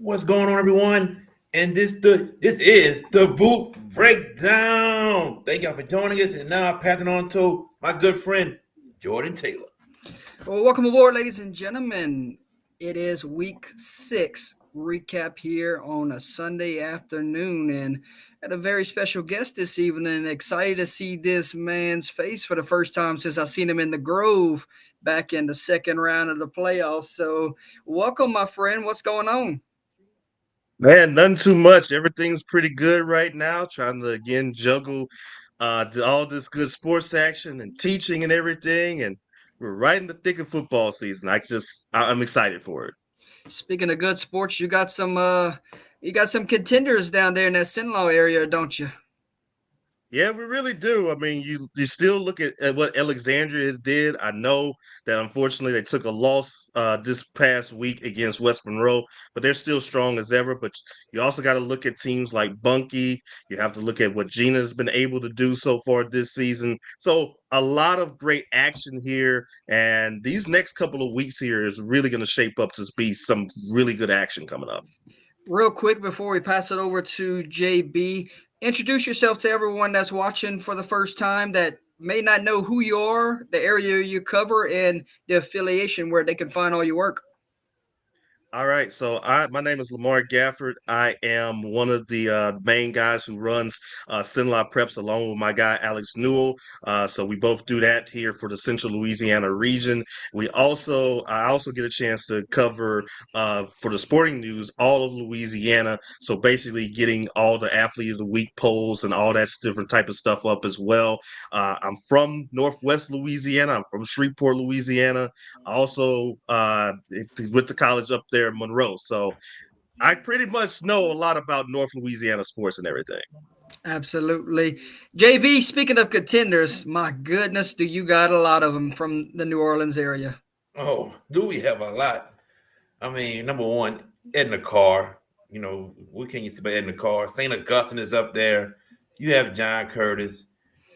What's going on, everyone? And this is the Boot Breakdown. Thank y'all for joining us. And now I pass it on to my good friend Jordan Taylor. Well, welcome aboard, ladies and gentlemen. It is week 6 recap here on a Sunday afternoon, and had a very special guest this evening. Excited to see this man's face for the first time since I seen him in the Grove back in the second round of the playoffs. So, welcome, my friend. What's going on? Man, nothing too much. Everything's pretty good right now. Trying to again juggle all this good sports action and teaching and everything. And we're right in the thick of football season. I'm excited for it. Speaking of good sports, you got some contenders down there in that Sinlow area, don't you? Yeah, we really do. I mean, you still look at what Alexandria has did. I know that unfortunately they took a loss this past week against West Monroe, but they're still strong as ever. But you also got to look at teams like Bunkie. You have to look at what Gina's been able to do so far this season. So a lot of great action here, and these next couple of weeks here is really going to shape up to be some really good action coming up. Real quick before we pass it over to JB, introduce yourself to everyone that's watching for the first time that may not know who you are, the area you cover, and the affiliation where they can find all your work. All right, so my name is Lamar Gafford. I am one of the main guys who runs Sinlot Preps along with my guy Alex Newell. So we both do that here for the Central Louisiana region. I also get a chance to cover for the sporting news all of Louisiana. So basically, getting all the athlete of the week polls and all that different type of stuff up as well. I'm from Northwest Louisiana. I'm from Shreveport, Louisiana. I also went to college up there in Monroe. So I pretty much know a lot about North Louisiana sports and everything. Absolutely. JB, speaking of contenders, my goodness, do you got a lot of them from the New Orleans area? Oh, do we have a lot? I mean, number one, Edna Carr. We can't use to Edna Carr. St. Augustine is up there. You have John Curtis.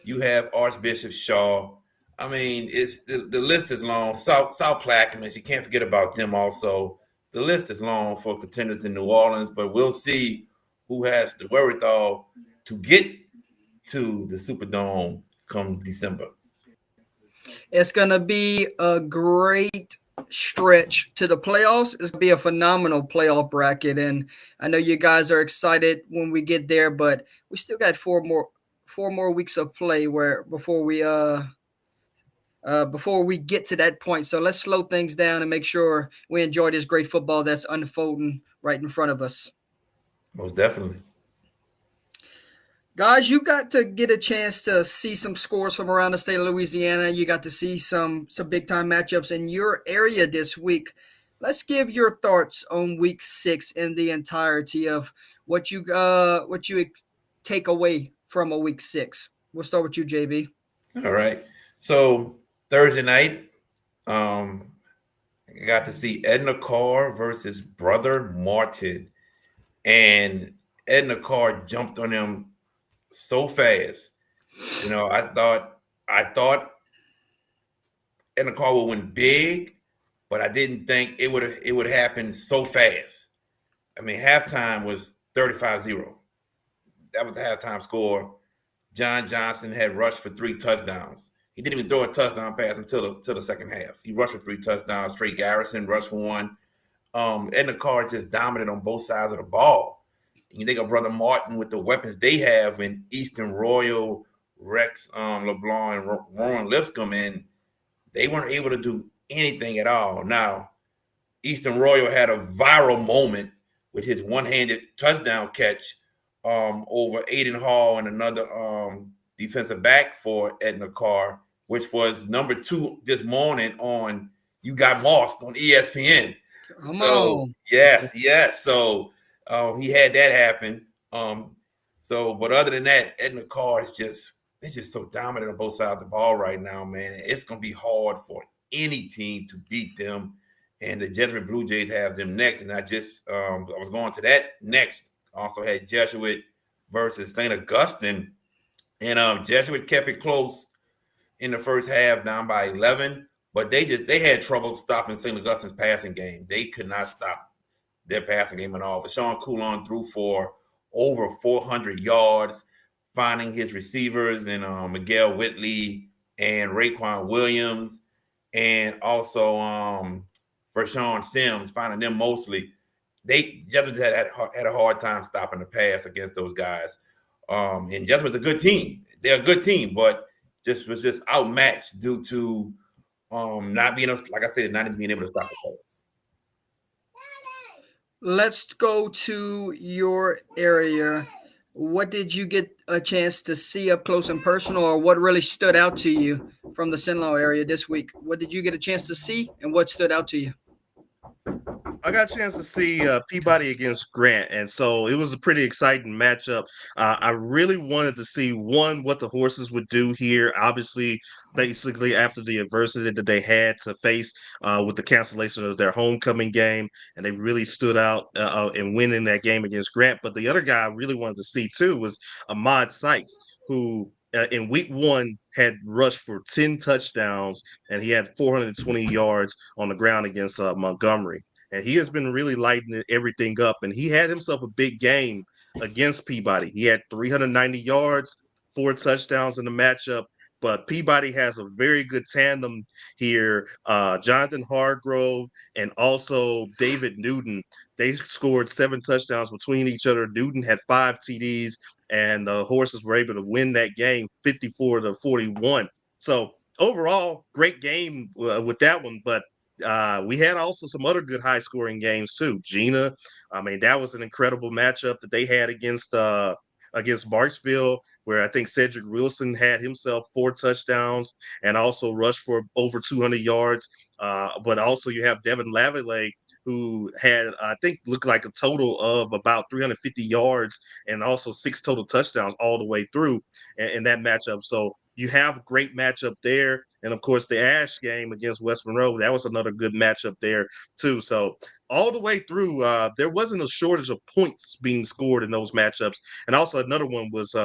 You have Archbishop Shaw. I mean, it's the list is long. South Plaquemines, you can't forget about them also. The list is long for contenders in New Orleans, but we'll see who has the wherewithal to get to the Superdome come December. It's going to be a great stretch to the playoffs. It's going to be a phenomenal playoff bracket, and I know you guys are excited when we get there, but we still got four more weeks of play where before we get to that point. So let's slow things down and make sure we enjoy this great football that's unfolding right in front of us. Most definitely. Guys, you got to get a chance to see some scores from around the state of Louisiana. You got to see some big time matchups in your area this week. Let's give your thoughts on week 6 in the entirety of what you take away from a week 6. We'll start with you, JB. All right. So Thursday night, I got to see Edna Carr versus Brother Martin, and Edna Carr jumped on him so fast. I thought Edna Carr would win big, but I didn't think it would happen so fast. I mean, halftime was 35-0. That was the halftime score. John Johnson had rushed for 3 touchdowns. He didn't even throw a touchdown pass until the second half. He rushed for 3 touchdowns. Trey Garrison rushed for 1. Edna Carr just dominated on both sides of the ball. You think of Brother Martin with the weapons they have in Easton Royal, Rex LeBlanc, and Warren Lipscomb, and they weren't able to do anything at all. Now, Easton Royal had a viral moment with his one-handed touchdown catch over Aiden Hall and another defensive back for Edna Carr, which was number 2 this morning on You Got Mossed on ESPN. Come on. Yes. So he had that happen. But other than that, Edna Carr is they're just so dominant on both sides of the ball right now, man. It's gonna be hard for any team to beat them. And the Jesuit Blue Jays have them next. And I was going to that next. Also had Jesuit versus St. Augustine. And Jesuit kept it close in the first half, down by 11. But they had trouble stopping St. Augustine's passing game. They could not stop their passing game and all. Sean Coulon threw for over 400 yards, finding his receivers in Miguel Whitley and Raekwon Williams, and also for Sean Sims, finding them mostly. Jesuit had a hard time stopping the pass against those guys. And Jesuit's a good team. They're a good team, but was just outmatched due to not being able, like I said, not being able to stop the pass. Let's go to your area. What did you get a chance to see up close and personal, or what really stood out to you from the Cenla area this week? What did you get a chance to see, and what stood out to you? I got a chance to see Peabody against Grant, and so it was a pretty exciting matchup. I really wanted to see what the horses would do here. Obviously, basically after the adversity that they had to face with the cancellation of their homecoming game, and they really stood out in winning that game against Grant. But the other guy I really wanted to see too was Ahmad Sykes, who in week 1 had rushed for 10 touchdowns, and he had 420 yards on the ground against Montgomery. And he has been really lighting everything up. And he had himself a big game against Peabody. He had 390 yards, 4 touchdowns in the matchup. But Peabody has a very good tandem here. Jonathan Hargrove and also David Newton. They scored 7 touchdowns between each other. Newton had 5 TDs, and the horses were able to win that game 54-41. So overall, great game with that one. But we had also some other good high scoring games too. Gina, I mean, that was an incredible matchup that they had against Marksville, where I think Cedric Wilson had himself 4 touchdowns and also rushed for over 200 yards. But also you have Devin Lavalley, who had, I think, looked like a total of about 350 yards and also 6 total touchdowns all the way through in that matchup. So you have a great matchup there. And of course, the Ash game against West Monroe, that was another good matchup there too. So all the way through, there wasn't a shortage of points being scored in those matchups. And also another one was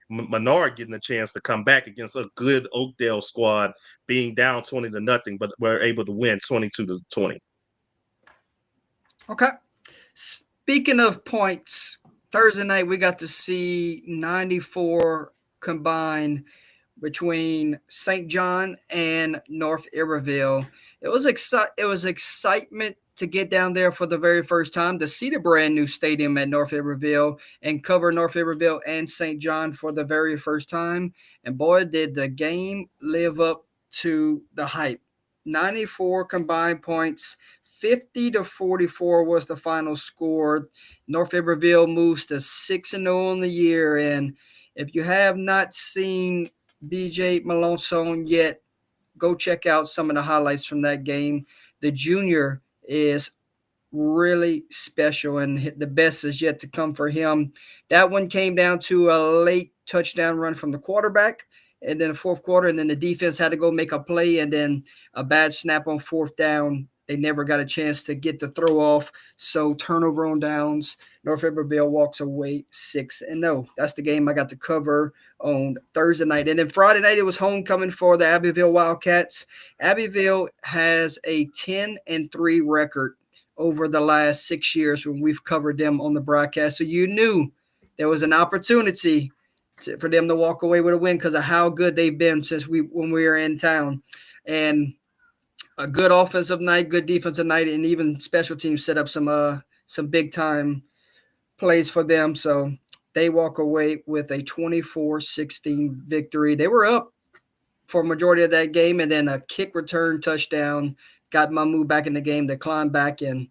Menard getting a chance to come back against a good Oakdale squad, being down 20-0, but were able to win 22-20. Okay. Speaking of points, Thursday night we got to see 94 combined between St. John and North Iberville. It was excitement to get down there for the very first time, to see the brand new stadium at North Iberville and cover North Iberville and St. John for the very first time. And boy, did the game live up to the hype. 94 combined points, 50-44 was the final score. North Iberville moves to 6-0 on the year. And if you have not seen BJ Malonson yet, go check out some of the highlights from that game. The junior is really special, and the best is yet to come for him. That one came down to a late touchdown run from the quarterback, and then the fourth quarter, and then the defense had to go make a play, and then a bad snap on 4th down. They never got a chance to get the throw off, so turnover on downs. North Iberville walks away 6-0. That's the game I got to cover on Thursday night. And then Friday night, it was homecoming for the Abbeville Wildcats. Abbeville has a 10-3 record over the last 6 years when we've covered them on the broadcast. So you knew there was an opportunity for them to walk away with a win because of how good they've been since when we were in town. And a good offensive night, good defensive night, and even special teams set up some big time plays for them. So they walk away with a 24-16 victory. They were up for a majority of that game, and then a kick return touchdown got Mahmoud back in the game. They climbed back, and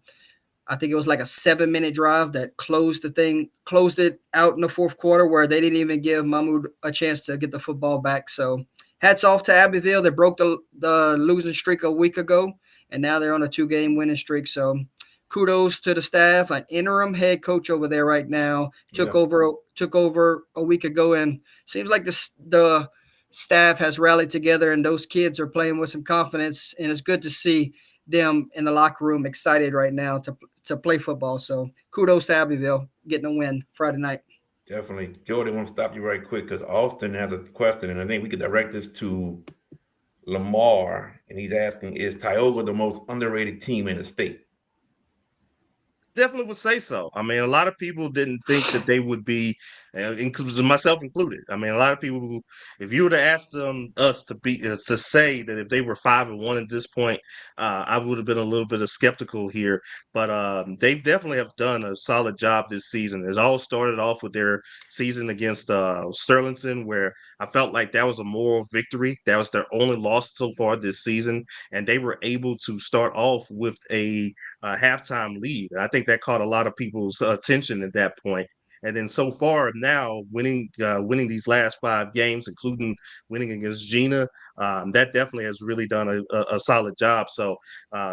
I think it was like a 7-minute drive that closed it out in the fourth quarter, where they didn't even give Mahmoud a chance to get the football back. So hats off to Abbeville. They broke the losing streak a week ago, and now they're on a 2-game winning streak. So kudos to the staff. An interim head coach over there right now took over a week ago, and seems like the staff has rallied together, and those kids are playing with some confidence, and it's good to see them in the locker room excited right now to play football. So kudos to Abbeville getting a win Friday night. Definitely. Jordan, I want to stop you right quick because Austin has a question, and I think we could direct this to Lamar, and he's asking, is Tioga the most underrated team in the state? definitely would say so. I mean, a lot of people didn't think that they would be, myself included. I mean, a lot of people who, if you were to ask us to say that if they were 5-1 at this point, I would have been a little bit of skeptical here. But they've definitely have done a solid job this season. It all started off with their season against Sterlington, where I felt like that was a moral victory. That was their only loss so far this season, and they were able to start off with a halftime lead. I think that caught a lot of people's attention at that point. And then so far now, winning these last 5 games, including winning against Gina, that definitely has really done a solid job. So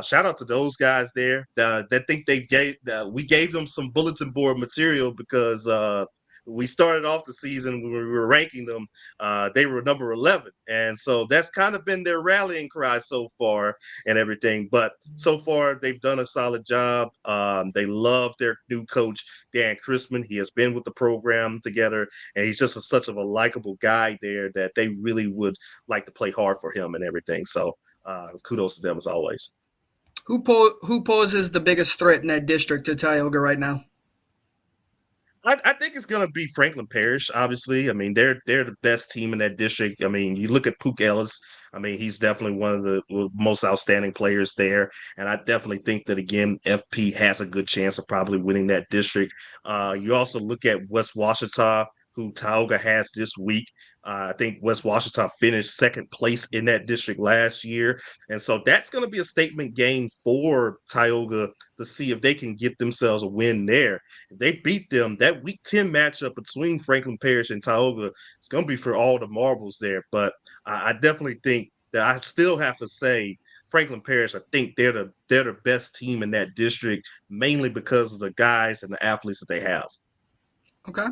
shout out to those guys there. That think we gave them some bulletin board material because we started off the season when we were ranking them. They were number 11, and so that's kind of been their rallying cry so far and everything. But so far, they've done a solid job. They love their new coach, Dan Chrisman. He has been with the program together, and he's just such of a likable guy there that they really would like to play hard for him and everything. So kudos to them as always. Who poses the biggest threat in that district to Tioga right now? I think it's going to be Franklin Parish. Obviously, I mean they're the best team in that district. I mean, you look at Pook Ellis. I mean, he's definitely one of the most outstanding players there, and I definitely think that again, FP has a good chance of probably winning that district. You also look at West Washita, who Tioga has this week. I think West Washita finished second place in that district last year, and so that's going to be a statement game for Tioga to see if they can get themselves a win there. If they beat them, that Week 10 matchup between Franklin Parish and Tioga is going to be for all the marbles there. But I definitely think that I still have to say Franklin Parish. I think they're the best team in that district, mainly because of the guys and the athletes that they have. Okay.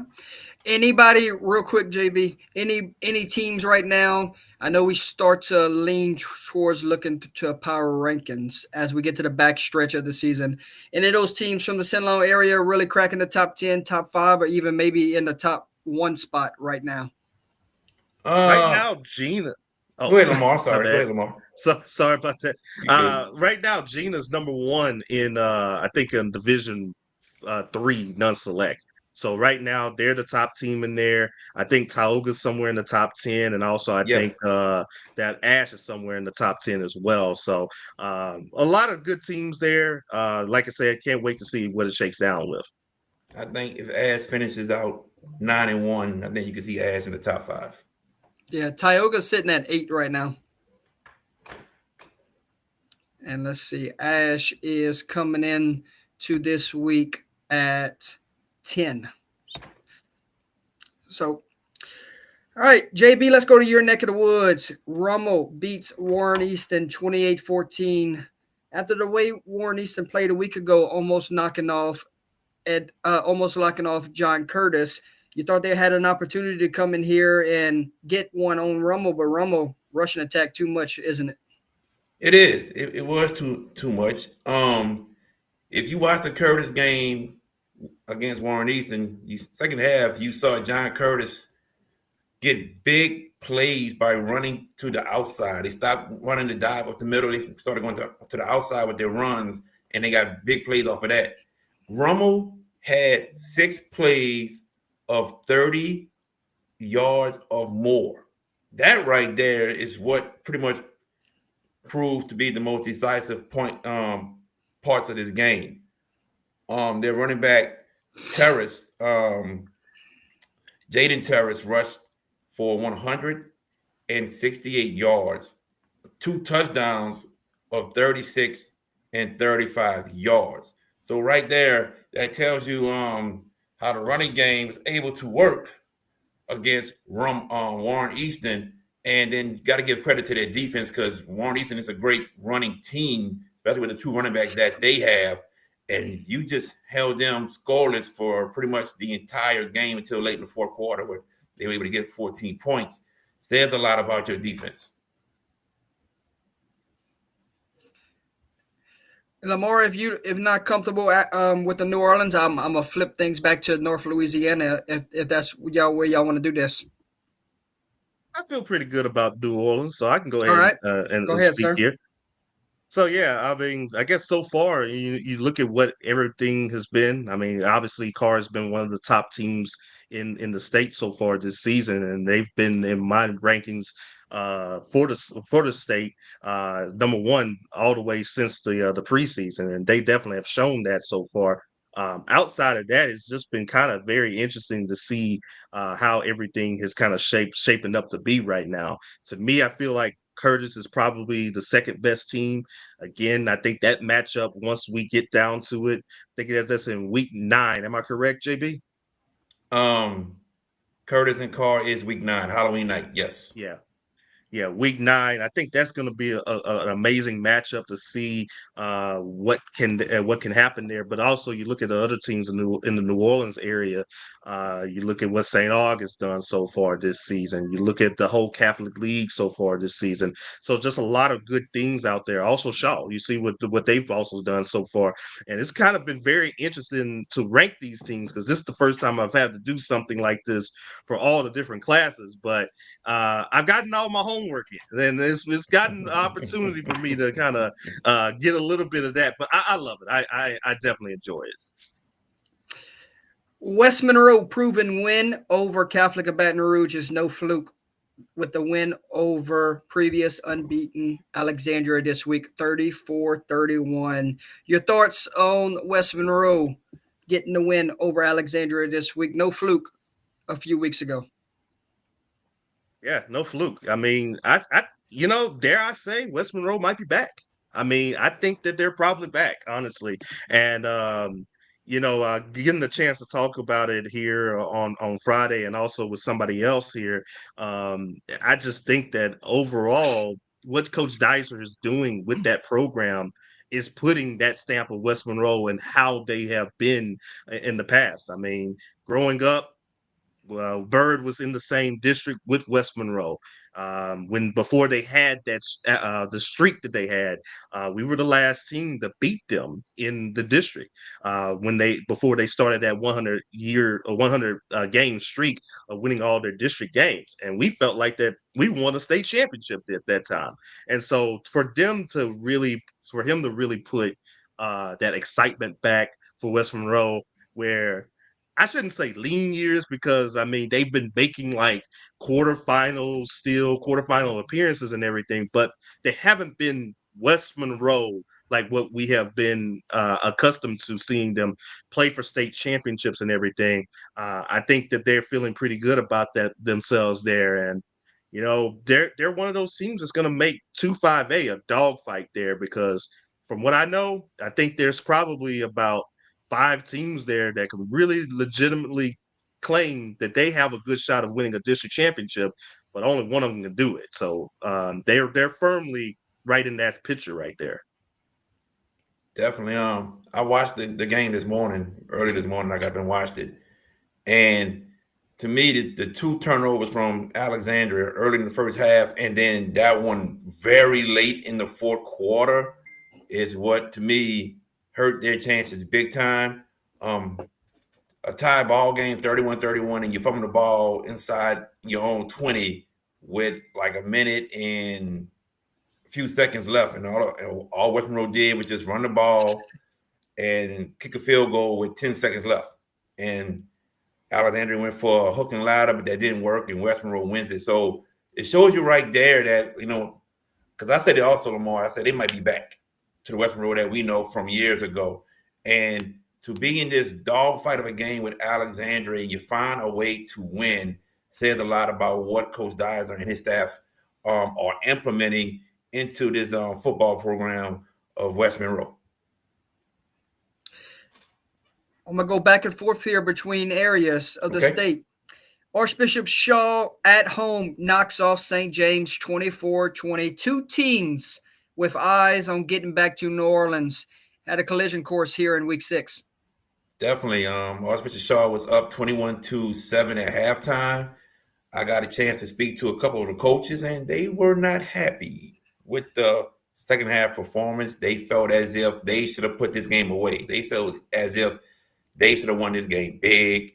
Anybody, real quick, JB? Any teams right now? I know we start to lean towards looking to power rankings as we get to the back stretch of the season. Any of those teams from the Cenlo area really cracking the top 10, top 5, or even maybe in the top 1 spot right now? Right now, Gina. Oh, go ahead, Lamar. Sorry, go ahead, Lamar. So sorry about that. Right now, Gina's number 1 in I think in Division 3 non-select. So right now they're the top team in there. I think Tioga's somewhere in the top 10, and also I think that Ash is somewhere in the top 10 as well. So a lot of good teams there. Like I said, can't wait to see what it shakes down with. I think if Ash finishes out 9-1, I think you can see Ash in the top 5. Yeah, Tioga's sitting at 8 right now. And let's see, Ash is coming in to this week at 10. So, all right, JB, let's go to your neck of the woods. Rummel beats Warren Easton 28-14. After the way Warren Easton played a week ago, almost knocking off John Curtis, you thought they had an opportunity to come in here and get one on Rummel, but Rummel rushing attack too much, isn't it? It is. It was too much. If you watch the Curtis game against Warren Easton, second half, you saw John Curtis get big plays by running to the outside. They stopped running the dive up the middle. They started going to the outside with their runs, and they got big plays off of that. Rummel had 6 plays of 30 yards or more. That right there is what pretty much proved to be the most decisive point parts of this game. Their running back Terrace, Jaden Terrace rushed for 168 yards, 2 touchdowns of 36 and 35 yards. So right there, that tells you how the running game was able to work against Warren Easton. And then got to give credit to their defense because Warren Easton is a great running team, especially with the 2 running backs that they have. And you just held them scoreless for pretty much the entire game until late in the 4th quarter, where they were able to get 14 points. Says a lot about your defense. Lamar, if not comfortable with the New Orleans, I'm gonna flip things back to North Louisiana if that's where y'all want to do this. I feel pretty good about New Orleans, so I can go ahead and speak here. So yeah, I mean, I guess so far you look at what everything has been. I mean, obviously, Carr has been one of the top teams in the state so far this season, and they've been in my rankings for the state number one all the way since the preseason, and they definitely have shown that so far. Outside of that, it's just been kind of very interesting to see how everything has kind of shaping up to be right now. To me, I feel like Curtis is probably the second best team. Again, I think that matchup, once we get down to it, I think that's in week 9. Am I correct, JB? Um, Curtis and Carr is week 9, Halloween night. Yes. Yeah. Yeah, week 9. I think that's going to be an amazing matchup to see what can happen there. But also, you look at the other teams in the New Orleans area. You look at what St. August done so far this season. You look at the whole Catholic League so far this season. So just a lot of good things out there. Also, Shaw. You see what they've also done so far, and it's kind of been very interesting to rank these teams because this is the first time I've had to do something like this for all the different classes. But I've gotten all my homework in, and it's gotten an opportunity for me to kind of get a little bit of that. But I love it. I definitely enjoy it. West Monroe proven win over Catholic of Baton Rouge is no fluke, with the win over previous unbeaten Alexandria this week, 34-31. Your thoughts on West Monroe getting the win over Alexandria this week? No fluke a few weeks ago. Yeah, no fluke. I mean, dare I say, West Monroe might be back. I mean, I think that they're probably back, honestly. And getting the chance to talk about it here on Friday, and also with somebody else here, I just think that overall, what Coach Dicer is doing with that program is putting that stamp of West Monroe and how they have been in the past. I mean, growing up, well, Bird was in the same district with West Monroe. When before they had the streak that they had, we were the last team to beat them in the district. Before they started that 100 game streak of winning all their district games, and we felt like that we won a state championship at that time. And so for him to really put that excitement back for West Monroe, where I shouldn't say lean years because I mean they've been making like quarterfinal appearances and everything, but they haven't been West Monroe like what we have been accustomed to seeing them play for state championships and everything. I think that they're feeling pretty good about that themselves there, and they're one of those teams that's going to make 2-5A a dogfight there because from what I know, I think there's probably about 5 teams there that can really legitimately claim that they have a good shot of winning a district championship, but only one of them can do it. So they're firmly right in that picture right there. Definitely. I watched the game early this morning. I got and watched it, and to me, the 2 turnovers from Alexandria early in the first half, and then that one very late in the fourth quarter, is what to me hurt their chances big time. A tie ball game, 31-31, and you fumble the ball inside your own 20 with like a minute and a few seconds left, and all West Monroe did was just run the ball and kick a field goal with 10 seconds left. And Alexandria went for a hook and ladder, but that didn't work, and West Monroe wins it. So it shows you right there that, because I said it also, Lamar, I said they might be back to the West Monroe that we know from years ago. And to be in this dogfight of a game with Alexandria and you find a way to win says a lot about what Coach Dizer and his staff are implementing into this football program of West Monroe. I'm going to go back and forth here between areas of the state. Archbishop Shaw at home knocks off St. James 24-20. 2 teams with eyes on getting back to New Orleans had a collision course here in week 6. Definitely. Archbishop Shaw was up 21-7 at halftime. I got a chance to speak to a couple of the coaches, and they were not happy with the second half performance. They felt as if they should have put this game away. They felt as if they should have won this game big.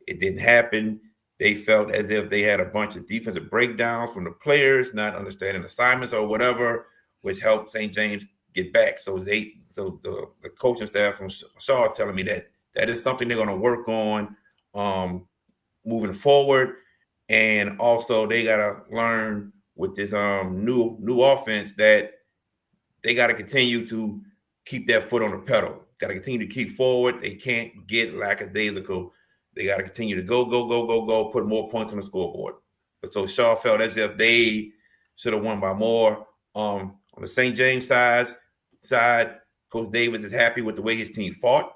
It didn't happen. They felt as if they had a bunch of defensive breakdowns from the players, not understanding assignments or whatever, which helped St. James get back. So the coaching staff from Shaw telling me that is something they're going to work on moving forward, and also they got to learn with this new offense that they got to continue to keep that foot on the pedal. Got to continue to keep forward. They can't get lackadaisical. They got to continue to go, put more points on the scoreboard. So Shaw felt as if they should have won by more. On the St. James side, Coach Davis is happy with the way his team fought.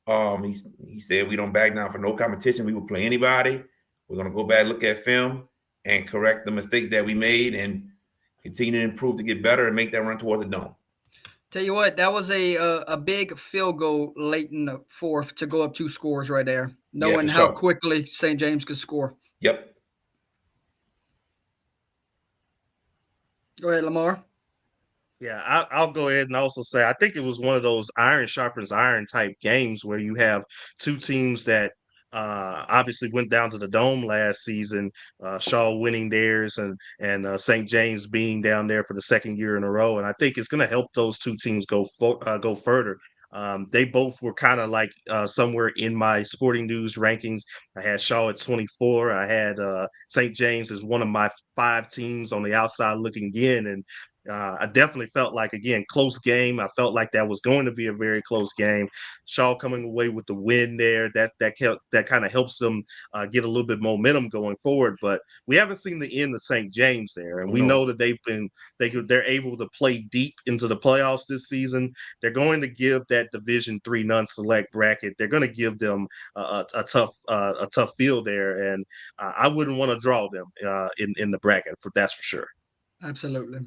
He said, we don't back down for no competition. We will play anybody. We're going to go back, look at film, and correct the mistakes that we made and continue to improve to get better and make that run towards the dome. Tell you what, that was a big field goal late in the fourth to go up 2 scores right there, knowing how quickly St. James could score. Yep. Go ahead, Lamar. Yeah, I'll go ahead and also say I think it was one of those iron sharpens iron type games where you have two teams that obviously went down to the Dome last season, Shaw winning theirs and St. James being down there for the second year in a row. And I think it's going to help those two teams go further. They both were kind of like somewhere in my sporting news rankings. I had Shaw at 24. I had St. James as one of my 5 teams on the outside looking in. And I definitely felt like, again, close game. I felt like that was going to be a very close game. Shaw coming away with the win there. That kind of helps them get a little bit momentum going forward. But we haven't seen the end of St. James there, and we know that they're able to play deep into the playoffs this season. They're going to give that Division III non-select bracket. They're going to give them a tough field there, and I wouldn't want to draw them in the bracket. That's for sure. Absolutely.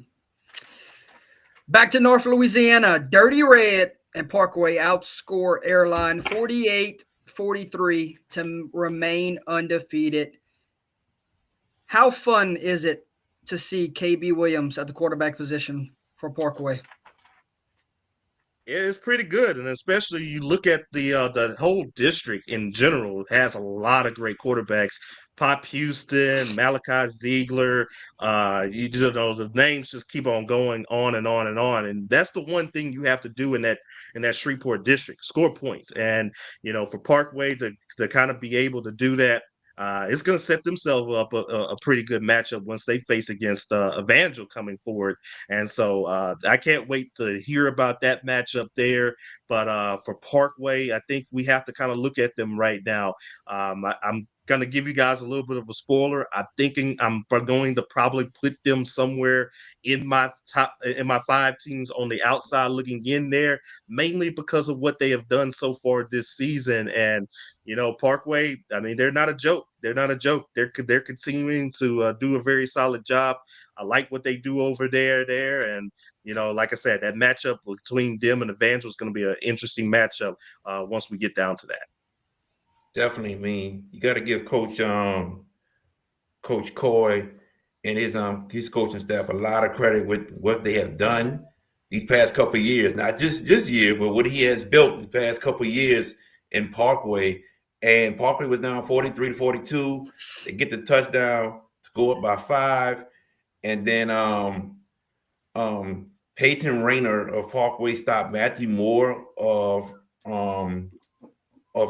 Back to North Louisiana, Dirty Red and Parkway outscore Airline 48-43 to remain undefeated. How fun is it to see KB Williams at the quarterback position for Parkway? It's pretty good, and especially you look at the whole district in general has a lot of great quarterbacks. Pop Houston, Malachi Ziegler, the names just keep on going on and on and on, and that's the one thing you have to do in that Shreveport district: score points. And for Parkway to kind of be able to do that, it's going to set themselves up a pretty good matchup once they face against Evangel coming forward. And so I can't wait to hear about that matchup there. But for Parkway, I think we have to kind of look at them right now. I'm going to give you guys a little bit of a spoiler. I'm thinking I'm going to probably put them somewhere in my 5 teams on the outside looking in there, mainly because of what they have done so far this season. And Parkway, I mean, they're not a joke. They're not a joke. They're continuing to do a very solid job. I like what they do over there. And like I said, that matchup between them and Evangel is going to be an interesting matchup once we get down to that. Definitely. I mean, you got to give Coach Coy and his coaching staff a lot of credit with what they have done these past couple of years. Not just this year, but what he has built the past couple of years in Parkway. And Parkway was down 43-42. They get the touchdown to go up by 5, and then Peyton Rayner of Parkway stopped Matthew Moore of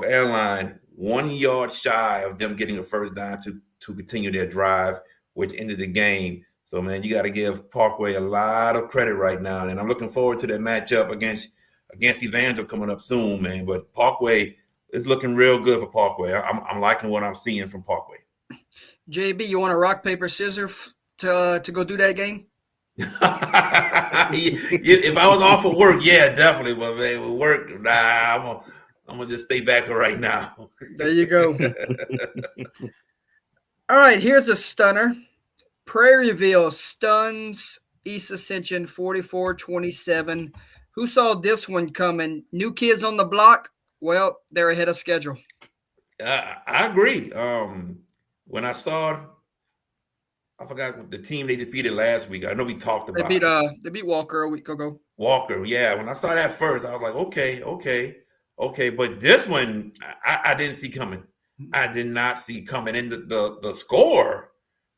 Airline 1 yard shy of them getting a first down to continue their drive, which ended the game. So, man, you got to give Parkway a lot of credit right now, and I'm looking forward to that matchup against Evangel coming up soon, man. But Parkway is looking real good for Parkway. I'm liking what I'm seeing from Parkway. JB, you want a rock, paper, scissors to go do that game? If I was off of work, yeah, definitely. But man, with work, nah, I'm gonna just stay back right now. There you go. All right, here's a stunner. Prairieville stuns East Ascension 44-27. Who saw this one coming? New kids on the block? Well, they're ahead of schedule. I agree. When I saw, I forgot the team they defeated last week. I know we talked about they beat Walker a week ago. Walker, yeah. When I saw that first, I was like, okay. But this one, I didn't see coming. I did not see coming. And the score,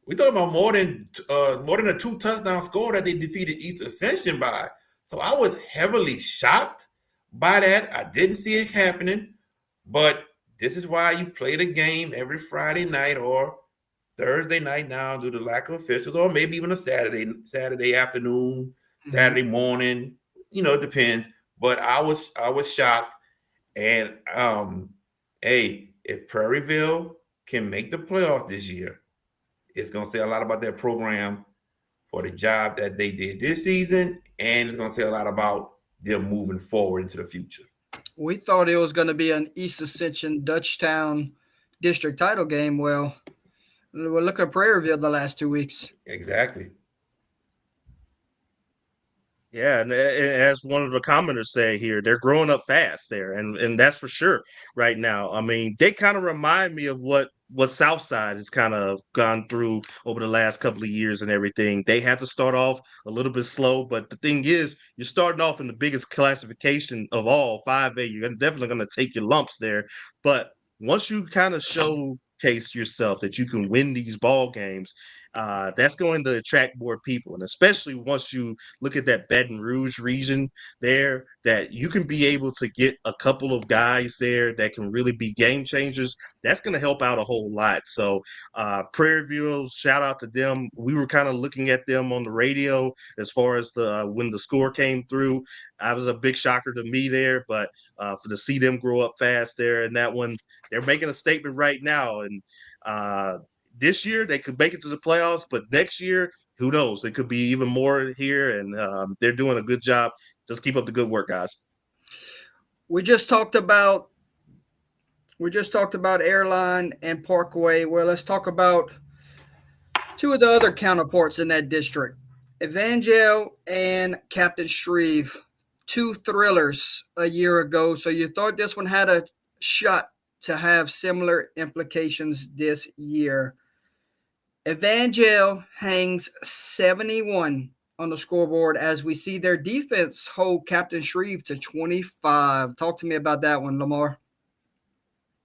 we talking about more than a 2 touchdown score that they defeated East Ascension by. So I was heavily shocked by that. I didn't see it happening, but this is why you play the game every Friday night or Thursday night now due to lack of officials, or maybe even a Saturday afternoon, Saturday morning. It depends. But I was shocked, and hey, if Prairieville can make the playoffs this year, it's gonna say a lot about their program for the job that they did this season, and it's gonna say a lot about them moving forward into the future. We thought it was going to be an East Ascension Dutchtown district title game. Well, look at Prairieville the last 2 weeks. Exactly. Yeah, and as one of the commenters say here, they're growing up fast there, and that's for sure right now. I mean, they kind of remind me of what Southside has kind of gone through over the last couple of years and everything. They had to start off a little bit slow, but the thing is, you're starting off in the biggest classification of all, 5A. You're definitely going to take your lumps there, but once you kind of showcase yourself that you can win these ball games, that's going to attract more people, and especially once you look at that Baton Rouge region there, that you can be able to get a couple of guys there that can really be game changers. That's going to help out a whole lot. So Prairieville, shout out to them. We were kind of looking at them on the radio as far as when the score came through. I was a big shocker to me there, but to see them grow up fast there and that one, they're making a statement right now. And this year they could make it to the playoffs, but next year, who knows? It could be even more here, and they're doing a good job. Just keep up the good work, guys. We just talked about Airline and Parkway. Well, let's talk about two of the other counterparts in that district, Evangel and Captain Shreve. Two thrillers a year ago. So you thought this one had a shot to have similar implications this year. Evangel hangs 71 on the scoreboard as we see their defense hold Captain Shreve to 25. Talk to me about that one, Lamar.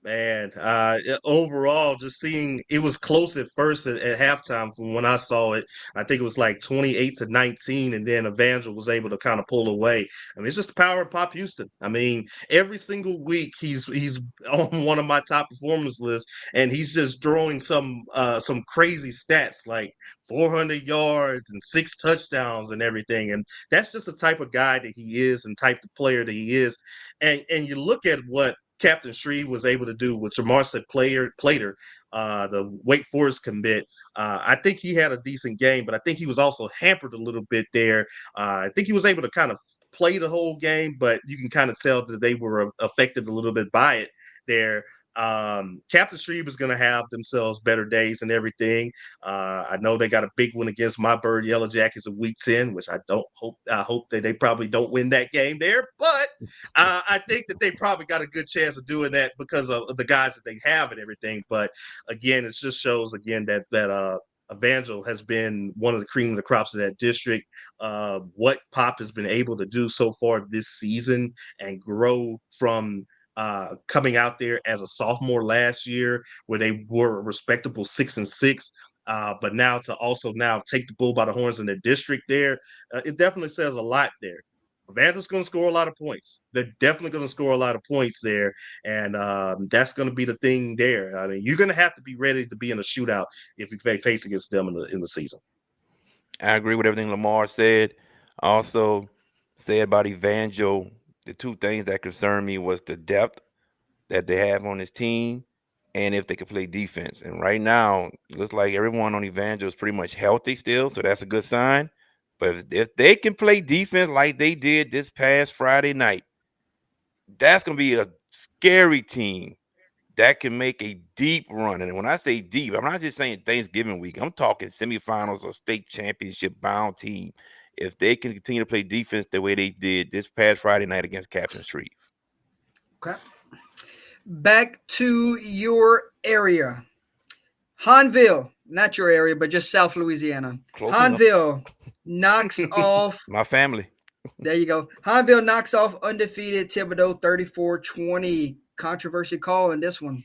Man, overall, just seeing it was close at first at halftime from when I saw it. I think it was like 28-19, and then Evangel was able to kind of pull away. I mean, it's just the power of Pop Houston. I mean, every single week he's on one of my top performance lists, and he's just throwing some crazy stats like 400 yards and 6 touchdowns and everything. And that's just the type of guy that he is and type of player that he is. And you look at what Captain Shreve was able to do with Jamarsa Plater, the Wake Forest commit. I think he had a decent game, but I think he was also hampered a little bit there. I think he was able to kind of play the whole game, but you can kind of tell that they were affected a little bit by it there. Captain Shreve is going to have themselves better days and everything. I know they got a big one against my bird Yellow Jackets in week 10, which I hope that they probably don't win that game there, but I think that they probably got a good chance of doing that because of the guys that they have and everything. But again, it just shows again that Evangel has been one of the cream of the crops of that district. What Pop has been able to do so far this season and grow from coming out there as a sophomore last year, where they were a respectable 6-6, but now to also now take the bull by the horns in their district there, it definitely says a lot there. Evangel's going to score a lot of points. They're definitely going to score a lot of points there, and that's going to be the thing there. I mean, you're going to have to be ready to be in a shootout if you face against them in the season. I agree with everything Lamar said. I also said about Evangel, the two things that concerned me was the depth that they have on this team and if they can play defense. And right now, it looks like everyone on Evangel is pretty much healthy still, so that's a good sign. But if they can play defense like they did this past Friday night, that's going to be a scary team that can make a deep run. And when I say deep, I'm not just saying Thanksgiving week. I'm talking semifinals or state championship bound team if they can continue to play defense the way they did this past Friday night against Captain Shreve. Okay. Back to your area. Hanville, not your area, but just South Louisiana. Close Hanville knocks off. My family. There you go. Hanville knocks off undefeated Thibodaux 34-20. Controversy call in this one.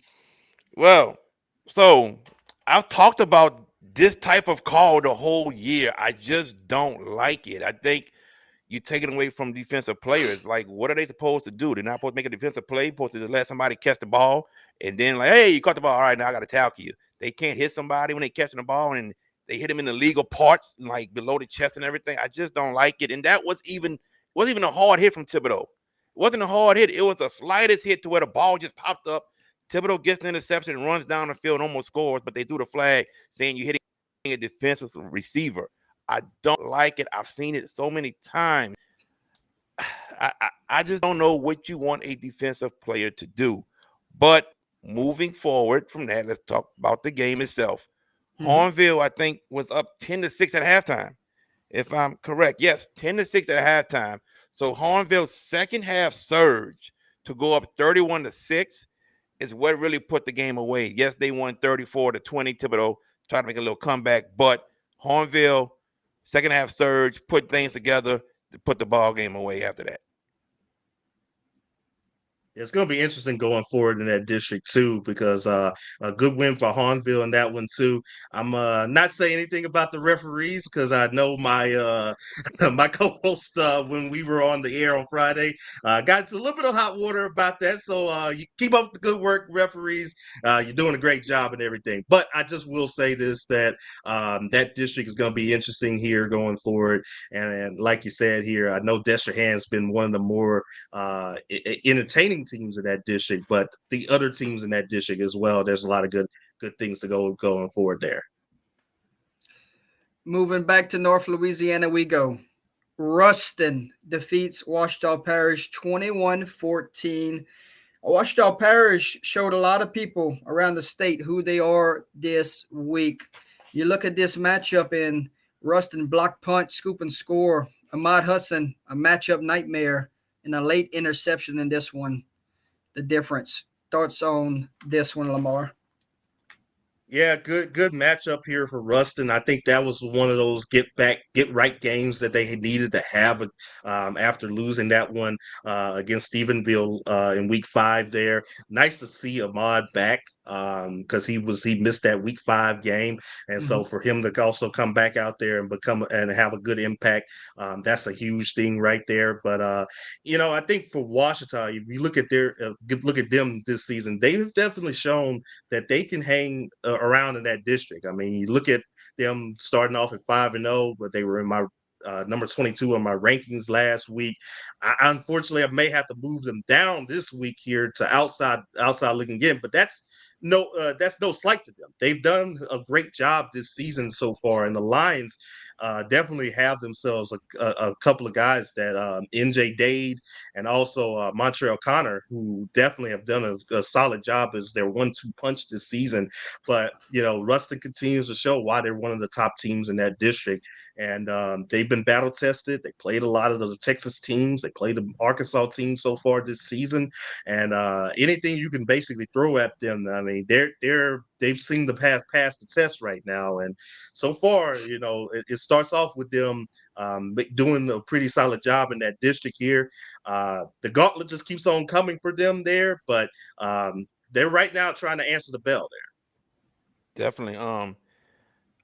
Well, so I've talked about this type of call the whole year. I just don't like it. I think you're taking away from defensive players. Like, what are they supposed to do? They're not supposed to make a defensive play. Supposed to just let somebody catch the ball and then like, hey, you caught the ball. All right, now I got to tackle you. They can't hit somebody when they catching the ball and they hit him in the legal parts, like below the chest and everything. I just don't like it. And that wasn't even a hard hit from Thibodeau. It wasn't a hard hit. It was the slightest hit to where the ball just popped up. Thibodeau gets an interception and runs down the field and almost scores, but they threw the flag saying you're hitting a defensive receiver. I don't like it. I've seen it so many times. I just don't know what you want a defensive player to do. But moving forward from that, let's talk about the game itself. Hornville, I think, was up 10-6 at halftime, if I'm correct. Yes, 10-6 at halftime. So Hornville's second half surge to go up 31-6 is what really put the game away. Yes, they won 34-20. Thibodeau tried to make a little comeback, but Hornville second half surge put things together to put the ball game away after that. It's going to be interesting going forward in that district too, because a good win for Hornville in that one too. I'm not saying anything about the referees because I know my my co-host when we were on the air on Friday got into a little bit of hot water about that. So you keep up the good work, referees. You're doing a great job and everything. But I just will say this, that that district is going to be interesting here going forward. And like you said here, I know Destrehan's been one of the more entertaining teams in that district, but the other teams in that district as well, there's a lot of good things to going forward there. Moving back to North Louisiana we go. Ruston defeats Ouachita Parish 21-14. Ouachita Parish showed a lot of people around the state who they are this week. You look at this matchup in Ruston, block punt, scoop and score. Ahmad Hudson, a matchup nightmare, and a late interception in this one. The difference. Thoughts on this one, Lamar? Yeah, good matchup here for Ruston. I think that was one of those get right games that they had needed to have after losing that one against Stephenville in week 5 there. Nice to see Ahmad back because he missed that week 5 game, and so for him to also come back out there and have a good impact, that's a huge thing right there. But I think for Ouachita, if you look at them this season, they've definitely shown that they can hang around in that district. I mean, you look at them starting off at 5-0, but they were in my number 22 on my rankings last week. Unfortunately, I may have to move them down this week here to outside looking in, but that's no slight to them. They've done a great job this season so far, and the Lions definitely have themselves a couple of guys that NJ Dade and also Montreal Connor, who definitely have done a solid job as their 1-2 punch this season. But Ruston continues to show why they're one of the top teams in that district, and they've been battle tested. They played a lot of the Texas teams. They played the Arkansas team so far this season, and anything you can basically throw at them, I mean, they've seen the pass the test right now, and so far, it starts off with them doing a pretty solid job in that district here. The gauntlet just keeps on coming for them there, but they're right now trying to answer the bell there. Definitely.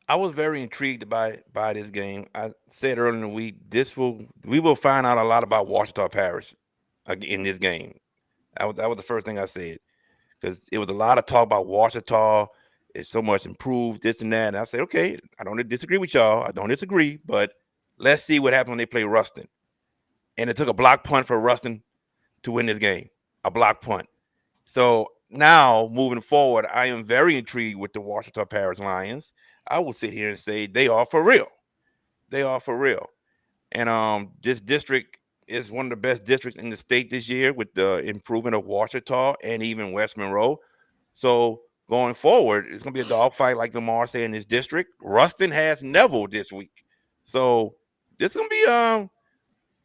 I was very intrigued by this game. I said earlier in the week, we will find out a lot about Ouachita Parish in this game. That was the first thing I said, because it was a lot of talk about Ouachita. It's so much improved, this and that. And I said, okay, I don't disagree with y'all. I don't disagree, but let's see what happens when they play Ruston. And it took a block punt for Ruston to win this game, a block punt. So now moving forward, I am very intrigued with the Ouachita Parish Lions. I will sit here and say they are for real. They are for real. And this district is one of the best districts in the state this year with the improvement of Ouachita and even West Monroe. So going forward, it's going to be a dogfight, like Lamar said, in this district. Ruston has Neville this week. So this is going to be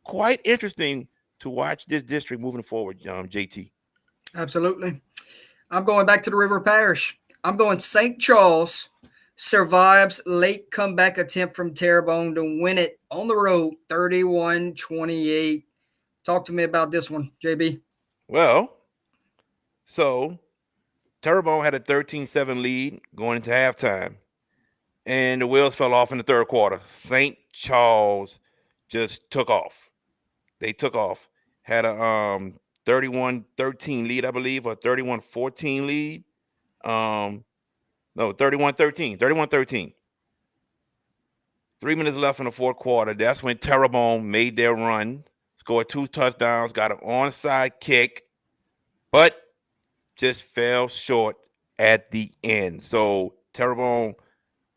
quite interesting to watch this district moving forward, JT. Absolutely. I'm going back to the River Parish. I'm going St. Charles survives late comeback attempt from Terrebonne to win it on the road 31-28. Talk to me about this one, JB. Well, so Terrebonne had a 13-7 lead going into halftime, and the wheels fell off in the third quarter. St. Charles just took off. they took off. Had a 31-13 lead, I believe, or 31-14 lead. No, 31-13. 31-13. 3 minutes left in the fourth quarter. That's when Terrebonne made their run, scored 2 touchdowns, got an onside kick, but just fell short at the end. So Terrebonne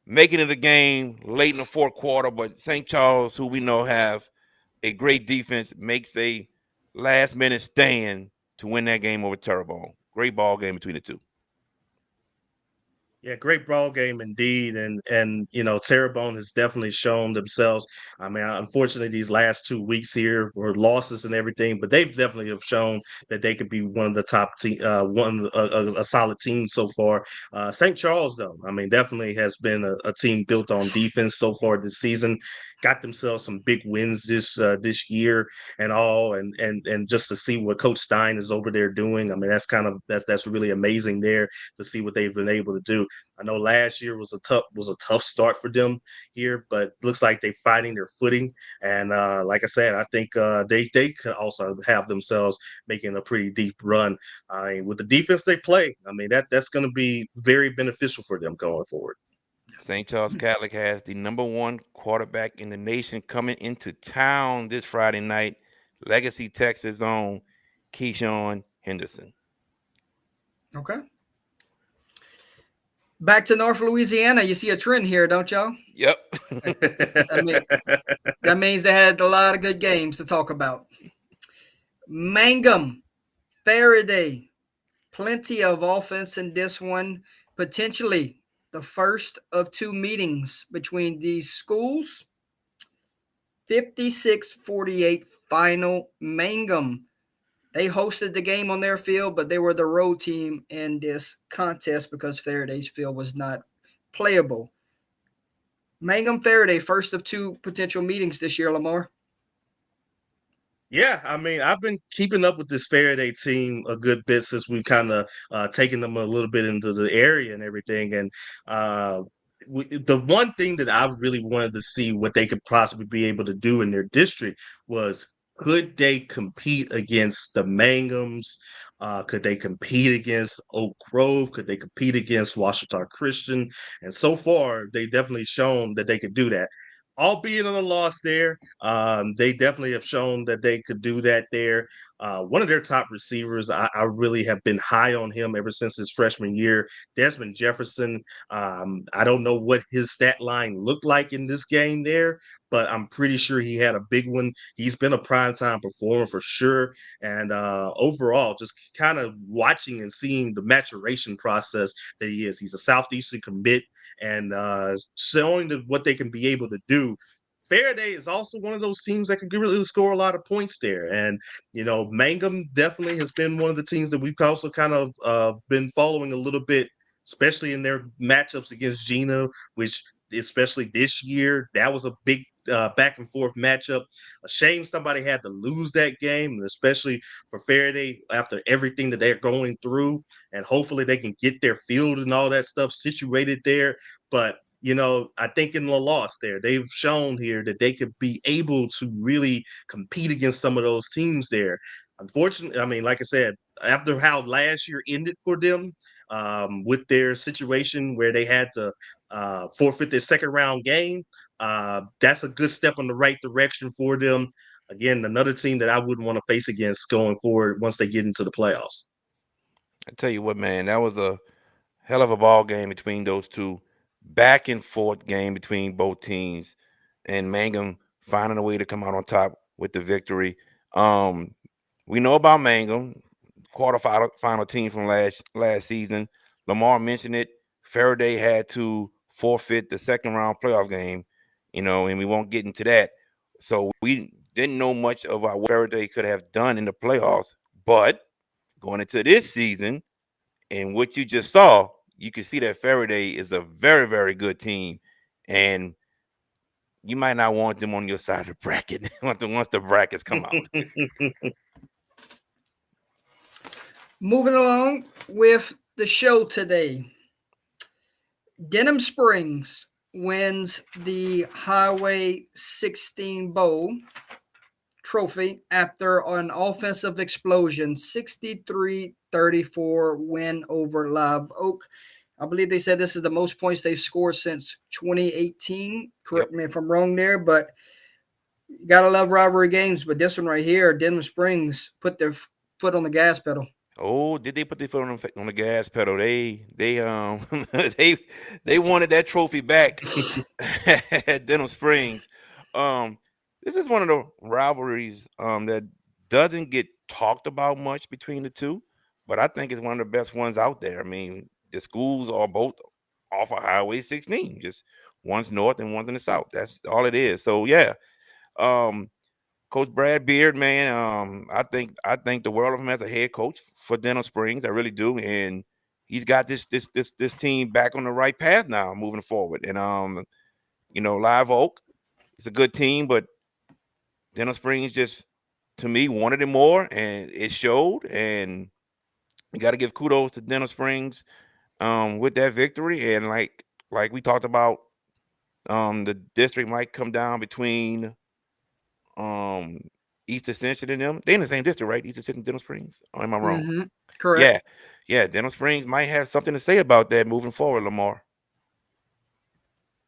making it a game late in the fourth quarter, but St. Charles, who we know have a great defense, makes a last-minute stand to win that game over Terrebonne. Great ball game between the two. Yeah, great ball game indeed, and Terrebonne has definitely shown themselves. I mean, unfortunately, these last 2 weeks here were losses and everything, but they've definitely have shown that they could be one of the top team, a solid team so far. St. Charles, though, I mean, definitely has been a team built on defense so far this season. Got themselves some big wins this year and all, and just to see what Coach Stein is over there doing. I mean, that's really amazing there to see what they've been able to do. I know last year was a tough start for them here, but looks like they're finding their footing. And like I said, I think they could also have themselves making a pretty deep run. I mean, with the defense they play, I mean that's going to be very beneficial for them going forward. St. Charles Catholic has the #1 quarterback in the nation coming into town this Friday night. Legacy, Texas own Keyshawn Henderson. Okay. Back to North Louisiana. You see a trend here, don't y'all? Yep. That means they had a lot of good games to talk about. Mangum, Faraday, plenty of offense in this one. Potentially the first of 2 meetings between these schools. 56-48 final. Mangum, they hosted the game on their field, but they were the road team in this contest because Faraday's field was not playable. Mangum, Faraday, first of 2 potential meetings this year, Lamar. Yeah, I mean, I've been keeping up with this Faraday team a good bit since we kind of taken them a little bit into the area and everything. And the one thing that I really wanted to see what they could possibly be able to do in their district was, could they compete against the Mangums? Could they compete against Oak Grove? Could they compete against Washita Christian? And so far, they definitely shown that they could do that. Albeit on a loss there, they definitely have shown that they could do that there. One of their top receivers, I really have been high on him ever since his freshman year, Desmond Jefferson. I don't know what his stat line looked like in this game there, but I'm pretty sure he had a big one. He's been a primetime performer for sure. And overall, just kind of watching and seeing the maturation process that he is. He's a Southeastern commit, and showing what they can be able to do. Faraday is also one of those teams that can really score a lot of points there. And, Mangum definitely has been one of the teams that we've also kind of been following a little bit, especially in their matchups against Gina, which especially this year, that was a big back and forth matchup. A shame somebody had to lose that game, and especially for Faraday after everything that they're going through. And hopefully they can get their field and all that stuff situated there. But I think in the loss there, they've shown here that they could be able to really compete against some of those teams there. Unfortunately, I mean, like I said, after how last year ended for them, with their situation where they had to forfeit their second round game, that's a good step in the right direction for them. Again, another team that I wouldn't want to face against going forward once they get into the playoffs. I tell you what, man, that was a hell of a ball game between those two. Back and forth game between both teams, and Mangum finding a way to come out on top with the victory. We know about Mangum, final team from last season. Lamar mentioned it. Faraday had to forfeit the second round playoff game, and we won't get into that. So we didn't know much of what Faraday could have done in the playoffs, but going into this season and what you just saw, you can see that Faraday is a very, very good team, and you might not want them on your side of the bracket once the brackets come out. Moving along with the show today. Denham Springs wins the Highway 16 Bowl. trophy after an offensive explosion, 63-34 win over Live Oak. I believe they said this is the most points they've scored since 2018. Correct me if I'm wrong there, but you gotta love rivalry games. But this one right here, Denham Springs put their foot on the gas pedal. Oh, did they put their foot on the gas pedal? They they wanted that trophy back at Denham Springs. This is one of the rivalries that doesn't get talked about much between the two, but I think it's one of the best ones out there. I mean, the schools are both off of Highway 16, just one's north and one's in the south. That's all it is. So yeah, um, Coach Brad Beard, man, I think the world of him as a head coach for Denham Springs. I really do, and he's got this team back on the right path now, moving forward. And Live Oak, it's a good team, but Denham Springs just, to me, wanted it more, and it showed. And you got to give kudos to Denham Springs with that victory. And like we talked about, the district might come down between East Ascension and them. They in the same district, right? East Ascension, Denham Springs. Or am I wrong? Mm-hmm. Correct. Yeah, yeah. Denham Springs might have something to say about that moving forward, Lamar.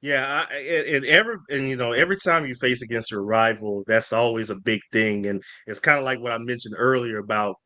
Yeah, every time you face against your rival, that's always a big thing, and it's kind of like what I mentioned earlier about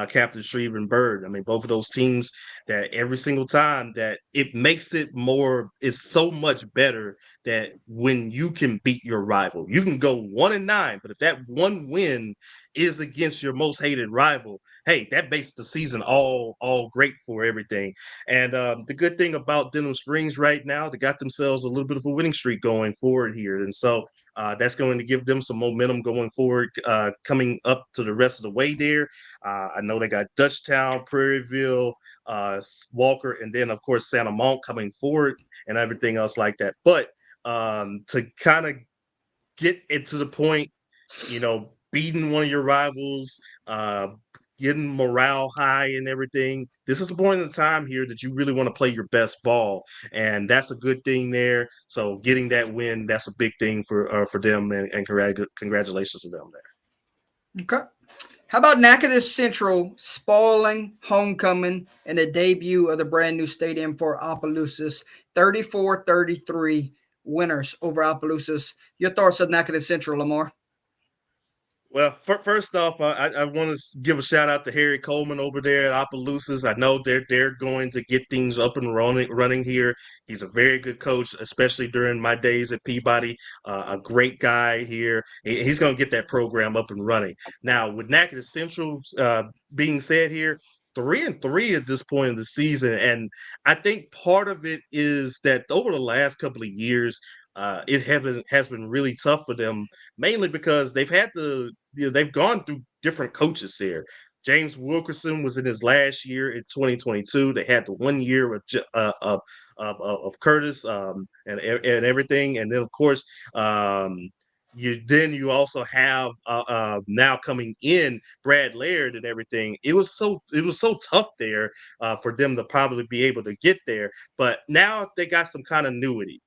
Captain Shreve and Bird. I mean, both of those teams that every single time that it makes it more, it's so much better that when you can beat your rival, you can go 1-9, but if that one win is against your most hated rival, hey, that makes the season all great for everything. And the good thing about Denham Springs right now, they got themselves a little bit of a winning streak going forward here. And so that's going to give them some momentum going forward, coming up to the rest of the way there. I know they got Dutchtown, Prairieville, Walker, and then, of course, Santa Mont coming forward and everything else like that. But to kind of get it to the point, beating one of your rivals, getting morale high and everything. This is the point in the time here that you really want to play your best ball, and that's a good thing there. So getting that win, that's a big thing for them, and congratulations to them there. Okay. How about Natchitoches Central spoiling homecoming and the debut of the brand new stadium for Opelousas, 34-33 winners over Opelousas. Your thoughts on Natchitoches Central, Lamar? Well, first off, I want to give a shout out to Harry Coleman over there at Opelousas. I know they're going to get things up and running here. He's a very good coach, especially during my days at Peabody. A great guy here. He's going to get that program up and running. Now, with Natchitoches Central being said here, 3-3 at this point in the season, and I think part of it is that over the last couple of years, it has been really tough for them, mainly because they've gone through different coaches here. James Wilkerson was in his last year in 2022. They had the 1 year of Curtis and everything, and then of course you also have now coming in Brad Laird and everything. It was so tough there for them to probably be able to get there, but now they got some continuity.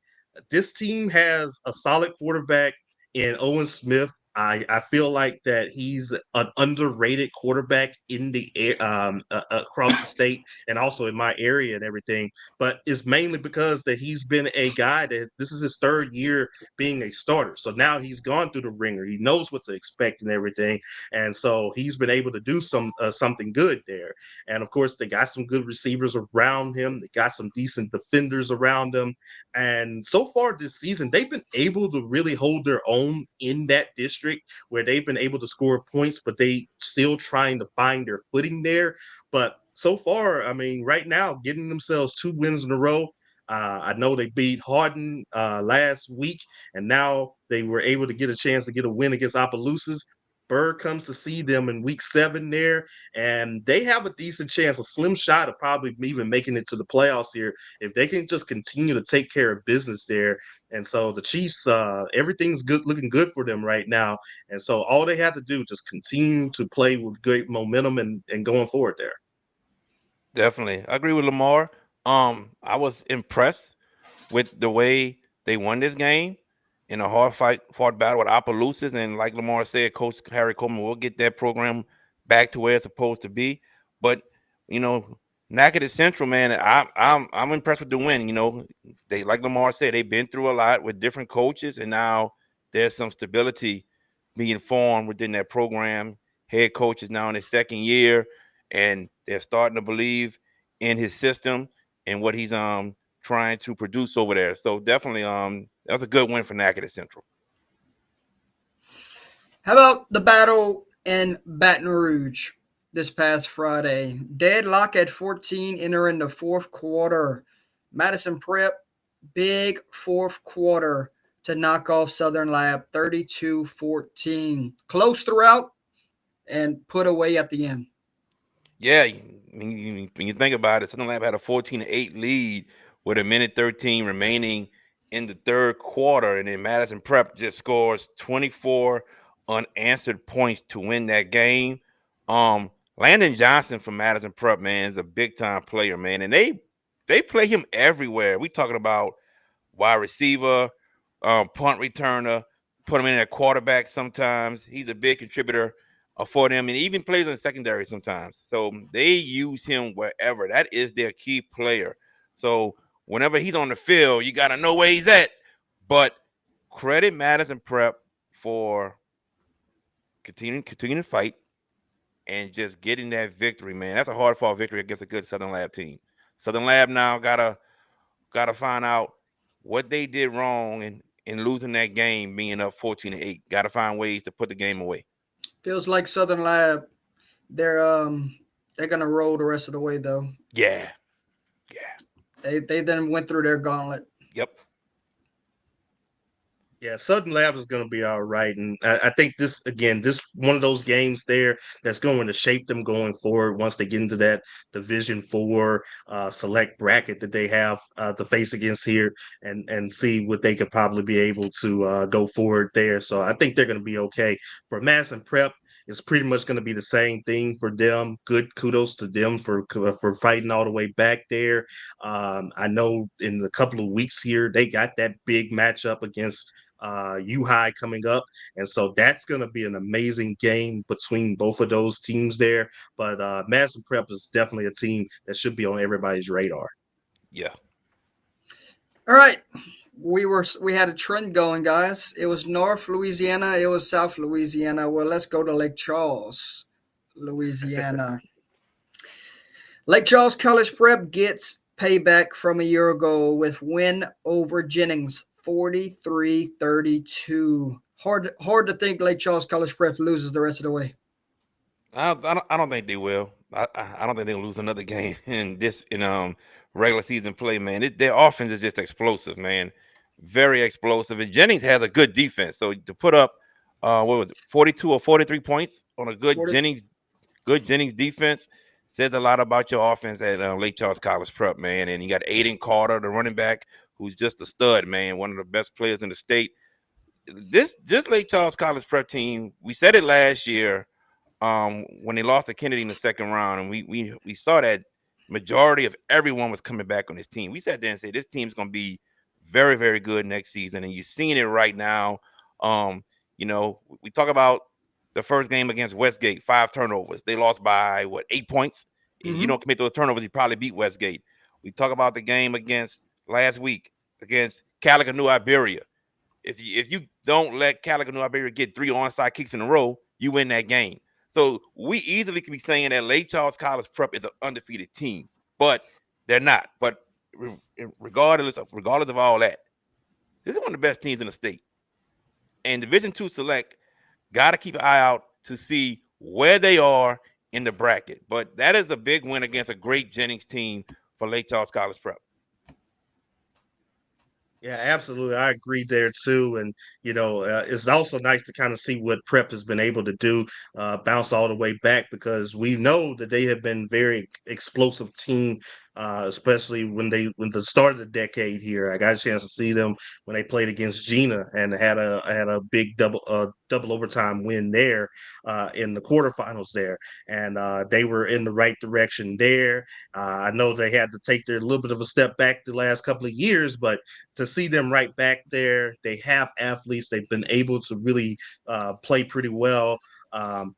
This team has a solid quarterback in Owen Smith. I feel like that he's an underrated quarterback in the across the state and also in my area and everything. But it's mainly because that he's been a guy that this is his third year being a starter. So now he's gone through the ringer. He knows what to expect and everything, and so he's been able to do something good there. And of course, they got some good receivers around him. They got some decent defenders around him. And so far this season, they've been able to really hold their own in that district where they've been able to score points, but they still trying to find their footing there. But so far, I mean, right now, getting themselves 2 wins in a row. I know they beat Hardin last week, and now they were able to get a chance to get a win against Opelousas. Bird comes to see them in week 7 there, and they have a decent chance, a slim shot of probably even making it to the playoffs here if they can just continue to take care of business there. And so the Chiefs, everything's good, looking good for them right now. And so all they have to do just continue to play with great momentum and going forward there. Definitely, I agree with Lamar. I was impressed with the way they won this game. in a fought battle with Opelousas, and like Lamar said, Coach Harry Coleman will get that program back to where it's supposed to be. But you know, Natchitoches Central, man, I'm impressed with the win. You know, they, like Lamar said, they've been through a lot with different coaches, and now there's some stability being formed within that program. Head coach is now in his second year, and they're starting to believe in his system and what he's trying to produce over there. So definitely that was a good win for Natchitoches Central. How about the battle in Baton Rouge this past Friday? Deadlock at 14 entering the fourth quarter. Madison Prep, big fourth quarter to knock off Southern Lab 32-14. Close throughout and put away at the end. Yeah, when you think about it, Southern Lab had a 14-8 lead with a minute 13 remaining in the third quarter, and then Madison Prep just scores 24 unanswered points to win that game. Landon Johnson from Madison Prep, man, is a big time player, man, and they play him everywhere. We talking about wide receiver, punt returner, put him in at quarterback sometimes. He's a big contributor for them, and even plays in the secondary sometimes. So they use him wherever. That is their key player. So whenever he's on the field, you got to know where he's at. But credit Madison Prep for continuing to fight and just getting that victory, man. That's a hard-fought victory against a good Southern Lab team. Southern Lab now gotta find out what they did wrong in losing that game, being up 14-8. Got to find ways to put the game away. Feels like Southern Lab, they're gonna roll the rest of the way though. Yeah. They then went through their gauntlet. Yep. Yeah, Southern Lab is going to be all right, and I think this one of those games there that's going to shape them going forward once they get into that Division 4 select bracket that they have to face against here, and see what they could probably be able to go forward there. So I think they're going to be okay. For Madison Prep, it's pretty much going to be the same thing for them. Good kudos to them for fighting all the way back there. I know in a couple of weeks here they got that big matchup against U-High coming up, and so that's going to be an amazing game between both of those teams there. But Madison Prep is definitely a team that should be on everybody's radar. Yeah. All right. We had a trend going, guys. It was North Louisiana, it was South Louisiana. Well, let's go to Lake Charles, Louisiana. Lake Charles College Prep gets payback from a year ago with win over Jennings 43-32. Hard to think Lake Charles College Prep loses the rest of the way. I don't think they will. I don't think they'll lose another game in regular season play, man. Their offense is just explosive, man. Very explosive. And Jennings has a good defense. So to put up 42 or 43 points on a good 40. Jennings defense says a lot about your offense at Lake Charles College Prep, man. And you got Aiden Carter, the running back, who's just a stud, man, one of the best players in the state. This Lake Charles College Prep team, we said it last year when they lost to Kennedy in the second round, and we saw that majority of everyone was coming back on this team. We sat there and said this team's going to be very, very good next season, and you're seeing it right now. We talk about the first game against Westgate, 5 turnovers. They lost by 8 points. If you don't commit those turnovers, you probably beat Westgate. We talk about the game against last week against Calico New Iberia. If you don't let Calico New Iberia get 3 onside kicks in a row, you win that game. So we easily can be saying that Lake Charles College Prep is an undefeated team, but they're not. But regardless of all that, this is one of the best teams in the state. And Division II Select got to keep an eye out to see where they are in the bracket. But that is a big win against a great Jennings team for Lake Charles College Prep. Yeah, absolutely. I agree there too. And, it's also nice to kind of see what Prep has been able to do, bounce all the way back, because we know that they have been very explosive team especially when the start of the decade here. I got a chance to see them when they played against Gina and had a big double overtime win there in the quarterfinals there, and they were in the right direction there. I know they had to take their little bit of a step back the last couple of years, but to see them right back there, they have athletes. They've been able to really play pretty well.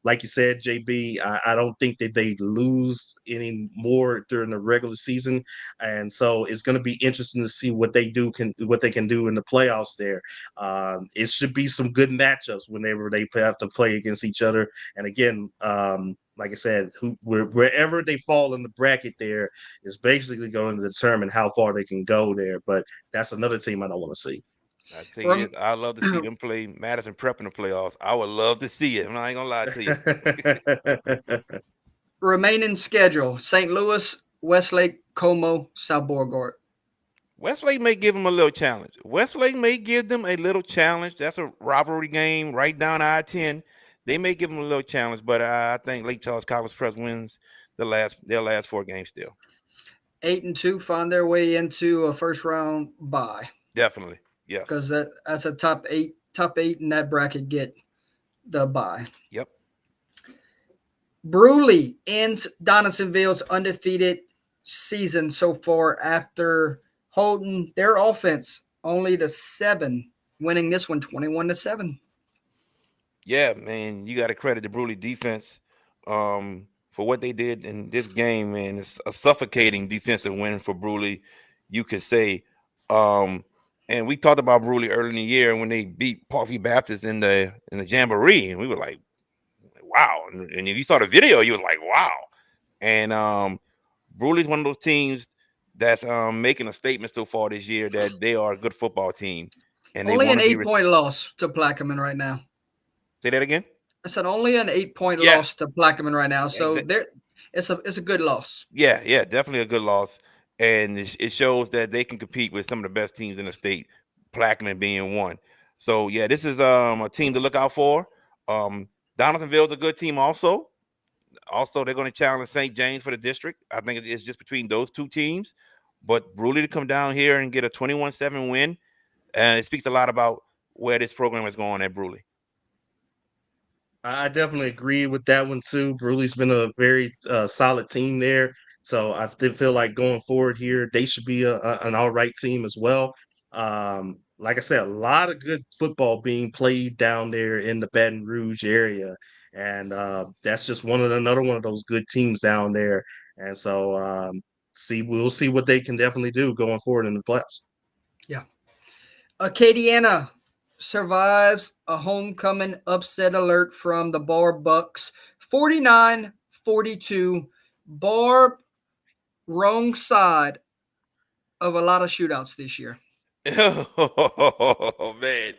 Like you said, JB, I don't think that they lose any more during the regular season, and so it's going to be interesting to see what they can do in the playoffs. There, it should be some good matchups whenever they have to play against each other. And again, like I said, wherever they fall in the bracket, there is basically going to determine how far they can go there. But that's another team I don't want to see. I tell you this, I love to see them play Madison Prep in the playoffs. I would love to see it. I ain't gonna lie to you. Remaining schedule: St. Louis, Westlake, Como, South Beauregard. Westlake may give them a little challenge. Westlake may give them a little challenge. That's a rivalry game right down I-10. They may give them a little challenge, but I think Lake Charles College Prep wins their last 4 games still. 8-2 find their way into a first round bye. Definitely, yes. Because that's a top eight in that bracket get the bye. Yep. Bruley ends Donaldsonville's undefeated season so far after holding their offense only to 7, winning this one 21-7. Yeah, man, you got to credit the Bruley defense for what they did in this game, man. It's a suffocating defensive win for Bruley, you could say. And we talked about Bruley early in the year when they beat Parkview Baptist in the Jamboree, and we were like, wow. And if you saw the video, you was like, wow. And Bruley's one of those teams that's making a statement so far this year that they are a good football team. And only they an 8-point loss to Plaquemine right now. Say that again? I said only an 8-point loss to Plaquemine right now. So it's a good loss. Yeah, definitely a good loss. And it shows that they can compete with some of the best teams in the state, Plaquemine being one. So yeah, this is a team to look out for. Donaldsonville's a good team also. Also, they're going to challenge St. James for the district. I think it's just between those 2 teams. But Bruley to come down here and get a 21-7 win, and it speaks a lot about where this program is going at Bruley. I definitely agree with that one too. Bruley's been a very solid team there, so I feel like going forward here, they should be an all right team as well. Like I said, a lot of good football being played down there in the Baton Rouge area, and that's just another one of those good teams down there. And so, we'll see what they can definitely do going forward in the playoffs. Yeah, Acadiana survives a homecoming upset alert from the Barb Bucks. 49-42. Barb wrong side of a lot of shootouts this year. Oh man,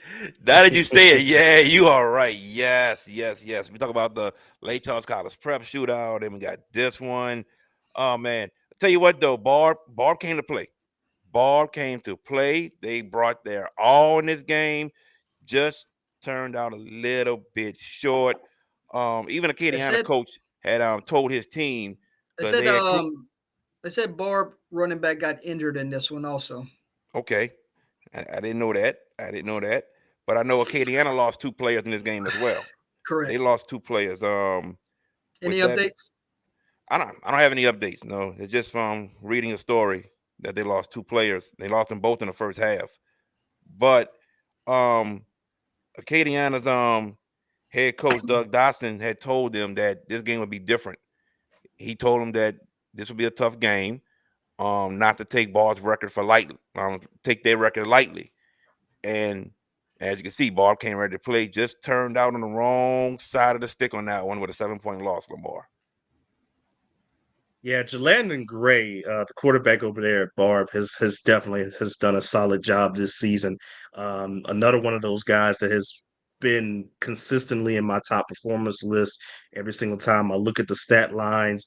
now that you say it, yeah, you are right. Yes. We talk about the Lake Charles College Prep shootout, and we got this one. Oh man, I tell you what though, Barb came to play. Barb came to play. They brought their all in this game. Just turned out a little bit short. Even Acadiana coach had told his team. They said Barb running back got injured in this one also. Okay. I didn't know that. But I know Acadiana lost 2 players in this game as well. Correct. They lost 2 players. Any updates? I don't have any updates. No, it's just from reading a story that they lost 2 players. They lost them both in the first half. But Acadiana's head coach Doug Dotson had told them that this game would be different. He told them that this would be a tough game. Not to take Barb's record take their record lightly. And as you can see, Barb came ready to play, just turned out on the wrong side of the stick on that one with a 7-point loss, Lamar. Yeah, Jalandon Gray, the quarterback over there at Barb, has definitely done a solid job this season. Another one of those guys that has been consistently in my top performance list every single time I look at the stat lines.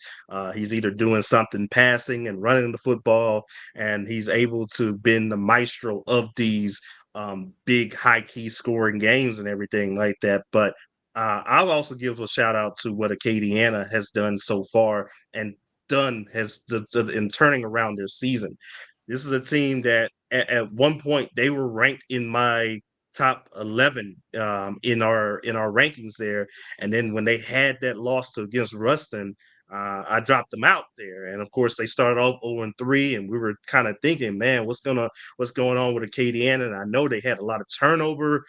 He's either doing something passing and running the football, and he's able to been the maestro of these big high key scoring games and everything like that. But I'll also give a shout out to what Acadiana has done so far, and done in turning around their season. This is a team that at one point they were ranked in my top 11 in our rankings there, and then when they had that loss against Ruston, I dropped them out there. And of course, they started off 0-3, and we were kind of thinking, man, what's going on with Acadiana? And I know they had a lot of turnover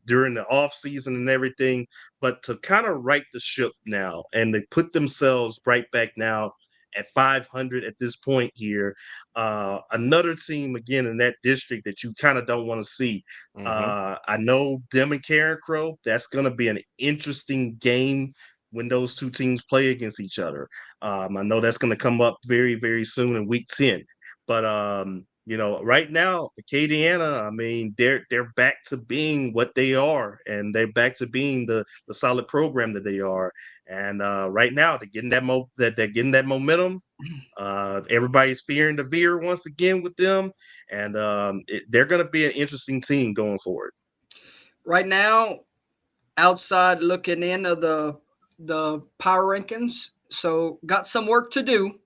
during the off season and everything, but to kind of right the ship now and to put themselves right back now at 500 at this point here, another team again in that district that you kind of don't want to see. I know them and Karen Crow, that's going to be an interesting game when those two teams play against each other. I know that's going to come up very, very soon in week 10. But right now, Acadiana, I mean, they're back to being what they are, and they're back to being the solid program that they are. And right now, they're getting that momentum. Everybody's fearing the Veer once again with them, and they're going to be an interesting team going forward. Right now, outside looking in of the power rankings, so got some work to do.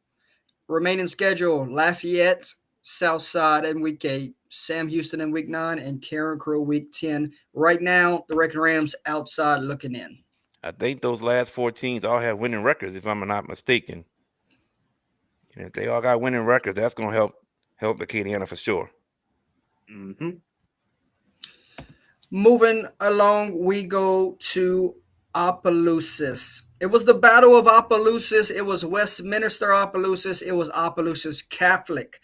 Remaining schedule: Lafayette, Southside in week 8, Sam Houston in week 9, and Karen Crow week 10. Right now, the Wrecking Rams outside looking in. I think those last 4 teams all have winning records, if I'm not mistaken. And if they all got winning records, that's going to help Acadiana for sure. Mm-hmm. Moving along, we go to Opelousas. It was the Battle of Opelousas. It was Westminster Opelousas. It was Opelousas Catholic.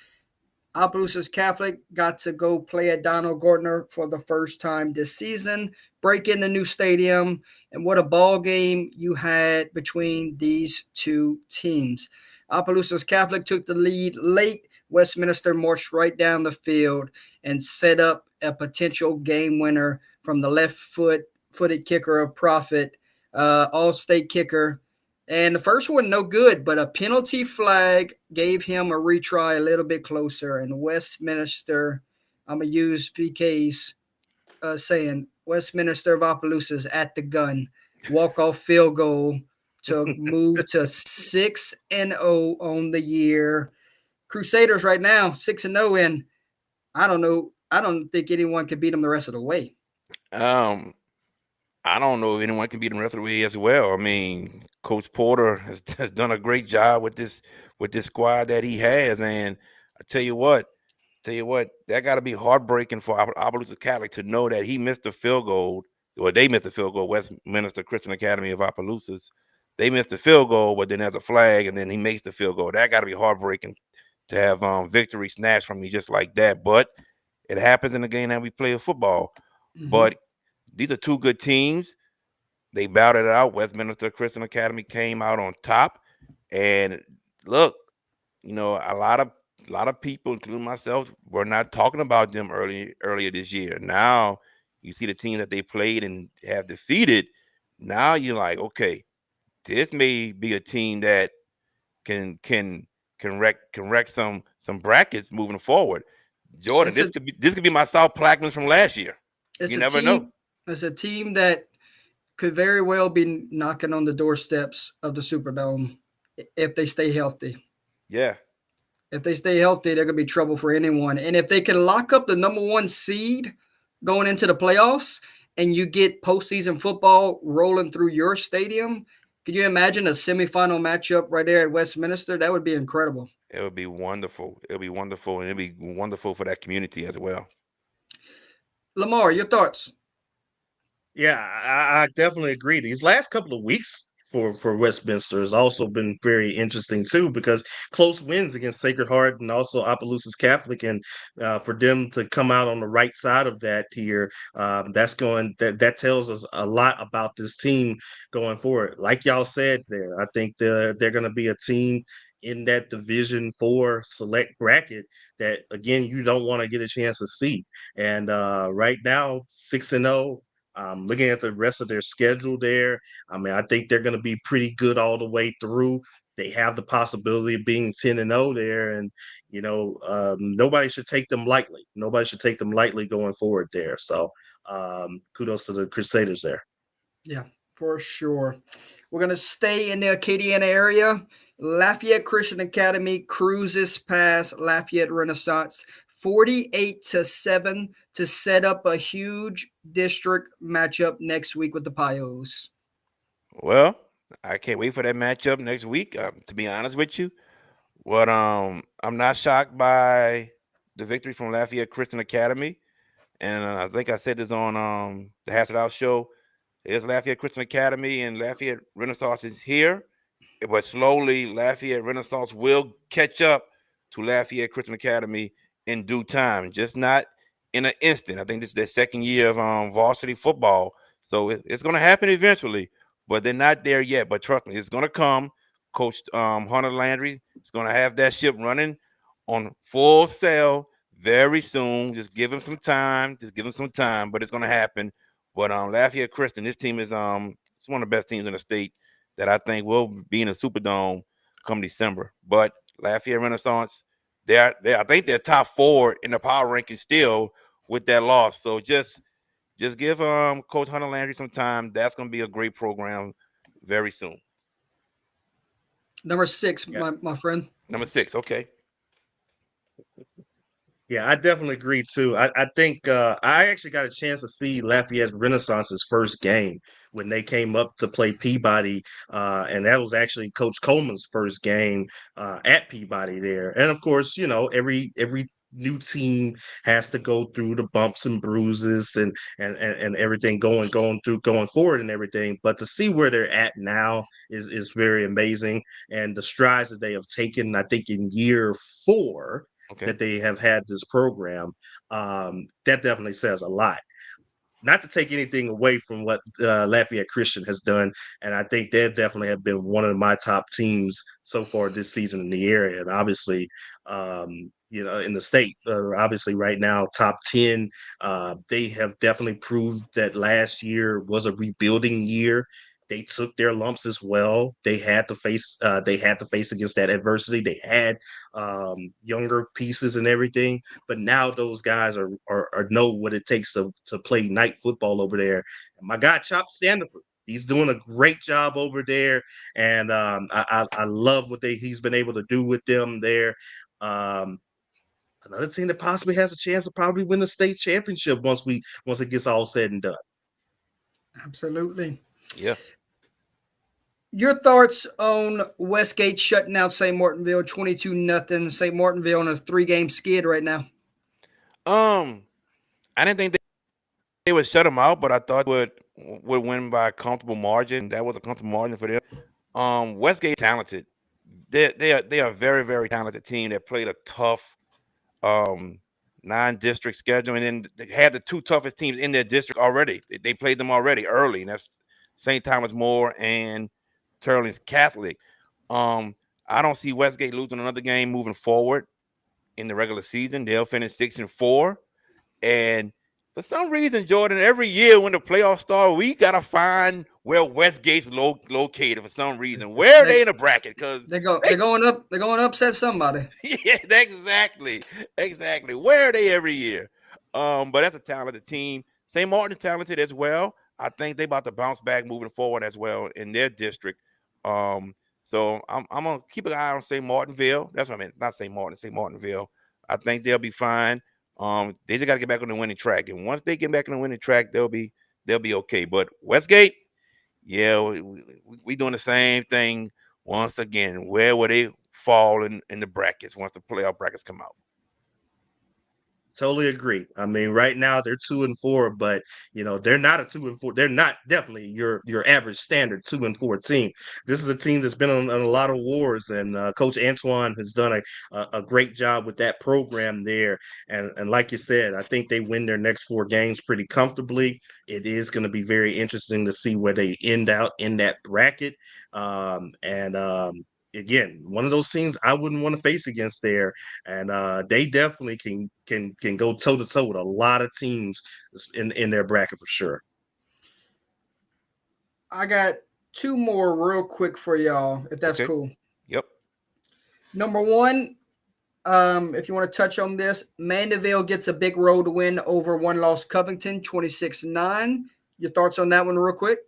Opelousas Catholic got to go play at Donald Gordner for the first time this season, break in the new stadium, and what a ball game you had between these two teams. Opelousas Catholic took the lead late. Westminster marched right down the field and set up a potential game winner from the left-footed kicker of Profit, all-state kicker. And the first one, no good, but a penalty flag gave him a retry a little bit closer. And Westminster, I'm going to use VK's saying, Westminster of Opelousas at the gun, walk-off field goal to move to 6-0 on the year. Crusaders right now, 6-0, and I don't know. I don't think anyone can beat them the rest of the way. I don't know if anyone can beat them the rest of the way as well. I mean, Coach Porter has done a great job with this squad that he has, and I tell you what, that got to be heartbreaking for Opelousas Catholic to know that he missed a field goal, or they missed a field goal. Westminster Christian Academy of Opelousas, they missed a field goal, but then there's a flag, and then he makes the field goal. That got to be heartbreaking to have victory snatched from you just like that. But it happens in the game that we play of football. Mm-hmm. But these are two good teams. They battled it out. Westminster Christian Academy came out on top. And look, a lot of people, including myself, were not talking about them earlier this year. Now you see the teams that they played and have defeated. Now you're like, okay, this may be a team that can wreck some brackets moving forward. Jordan, this could be my South Plaquemines from last year. You never know. It's a team that could very well be knocking on the doorsteps of the Superdome if they stay healthy. Yeah. If they stay healthy, they're going to be trouble for anyone. And if they can lock up the number 1 seed going into the playoffs and you get postseason football rolling through your stadium, could you imagine a semifinal matchup right there at Westminster? That would be incredible. It would be wonderful. It'll be wonderful, and it'll be wonderful for that community as well. Lamar, your thoughts? Yeah, I definitely agree. These last couple of weeks for Westminster has also been very interesting too, because close wins against Sacred Heart and also Opelousas Catholic, and for them to come out on the right side of that here, that tells us a lot about this team going forward. Like y'all said there, I think they're going to be a team in that Division 4 select bracket that, again, you don't want to get a chance to see. And right now, 6-0. Looking at the rest of their schedule there, I mean, I think they're going to be pretty good all the way through. They have the possibility of being 10-0 there, and nobody should take them lightly. Nobody should take them lightly going forward there. So, kudos to the Crusaders there. Yeah, for sure. We're going to stay in the Acadiana area. Lafayette Christian Academy cruises past Lafayette Renaissance 48-7 to set up a huge district matchup next week with the Pios. Well, I can't wait for that matchup next week. To be honest with you, but I'm not shocked by the victory from Lafayette Christian Academy, and I think I said this on the Hash It Out show. There's Lafayette Christian Academy and Lafayette Renaissance is here, but slowly Lafayette Renaissance will catch up to Lafayette Christian Academy in due time, just not in an instant. I think this is their second year of varsity football, so it's going to happen eventually, but they're not there yet. But trust me, it's going to come. Coach Hunter Landry is going to have that ship running on full sail very soon. Just give him some time. But it's going to happen. But Lafayette Christian, this team is it's one of the best teams in the state that I think will be in the Superdome come December. But Lafayette Renaissance, I think they're top 4 in the power ranking still with that loss. So just give Coach Hunter Landry some time. That's going to be a great program very soon. Number 6, my friend. Number 6, okay. Yeah, I definitely agree too. I think I actually got a chance to see Lafayette Renaissance's first game when they came up to play Peabody, and that was actually Coach Coleman's first game at Peabody there. And of course, you know, every new team has to go through the bumps and bruises and everything going forward and everything. But to see where they're at now is very amazing, and the strides that they have taken, I think in year 4. Okay. That they have had this program, that definitely says a lot. Not to take anything away from what Lafayette Christian has done, and I think they definitely have been one of my top teams so far this season in the area, and obviously, you know, in the state. Obviously, right now, top 10. They have definitely proved that last year was a rebuilding year. They took their lumps as well. They had to face. They had to face against that adversity. They had younger pieces and everything, but now those guys are know what it takes to play night football over there. And my guy Chop Standiford, he's doing a great job over there, and I love what he's been able to do with them there. Another team that possibly has a chance to probably win the state championship once it gets all said and done. Absolutely. Yeah. Your thoughts on Westgate shutting out St. Martinville 22-0? St. Martinville on a 3-game skid right now. I didn't think they would shut them out, but I thought would win by a comfortable margin. That was a comfortable margin for them. Westgate talented. They are a very, very talented team that played a tough 9-district schedule, and then they had the 2 toughest teams in their district already. They played them already early, and that's St. Thomas More and Turling's Catholic. I don't see Westgate losing another game moving forward in the regular season. They'll finish 6-4. And for some reason, Jordan, every year when the playoffs start, we gotta find where Westgate's located for some reason. Where are they in the bracket? Because they're going up. They're going to upset somebody. Yeah, exactly. Where are they every year? But that's a talented team. St. Martin's talented as well. I think they're about to bounce back moving forward as well in their district. So I'm gonna keep an eye on St. Martinville. That's what I meant. Not St. Martin, St. Martinville. I think they'll be fine. They just got to get back on the winning track, and once they get back on the winning track, they'll be okay. But Westgate, yeah, we doing the same thing once again. Where will they fall in the brackets once the playoff brackets come out? Totally agree. I mean, right now they're 2-4, but you know they're not a 2-4. They're not definitely your average standard 2-4 team. This is a team that's been on a lot of wars, and Coach Antoine has done a great job with that program there. And like you said, I think they win their next 4 games pretty comfortably. It is going to be very interesting to see where they end out in that bracket. Again, one of those teams I wouldn't want to face against there, and they definitely can go toe to toe with a lot of teams in their bracket for sure. I got 2 more real quick for y'all, if that's cool. Yep. Number 1, if you want to touch on this, Mandeville gets a big road win over one-loss Covington, 26-9. Your thoughts on that one, real quick?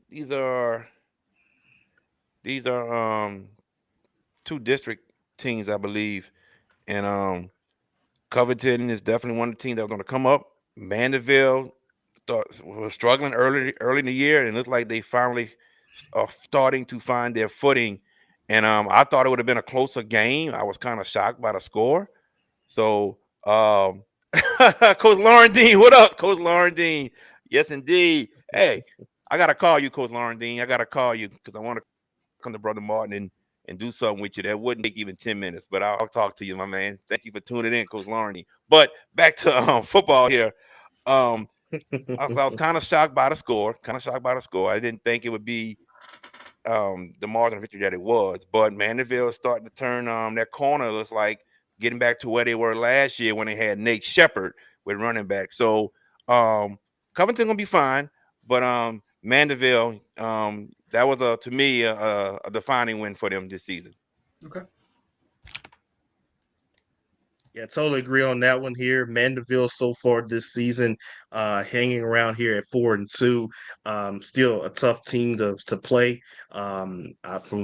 These are These are two district teams, I believe, and Covington is definitely one of the teams that was going to come up. Mandeville was struggling early in the year, and it looks like they finally are starting to find their footing. And I thought it would have been a closer game. I was kind of shocked by the score. So, Coach Lauren Dean, what up, Coach Lauren Dean? Yes, indeed. Hey, I gotta call you, Coach Lauren Dean. I gotta call you because I want to come to Brother Martin and do something with you. That wouldn't take even 10 minutes, but I'll talk to you, my man. Thank you for tuning in, Coach Lauren Dean. But back to football here. I was kind of shocked by the score. I didn't think it would be the margin of victory that it was. But Mandeville is starting to turn that corner. It looks like getting back to where they were last year when they had Nate Shepard with running back. So Covington gonna be fine, but Mandeville, that was to me a defining win for them this season. Okay. Yeah, totally agree on that one here. Mandeville so far this season, hanging around here at 4-2. Still a tough team to play. From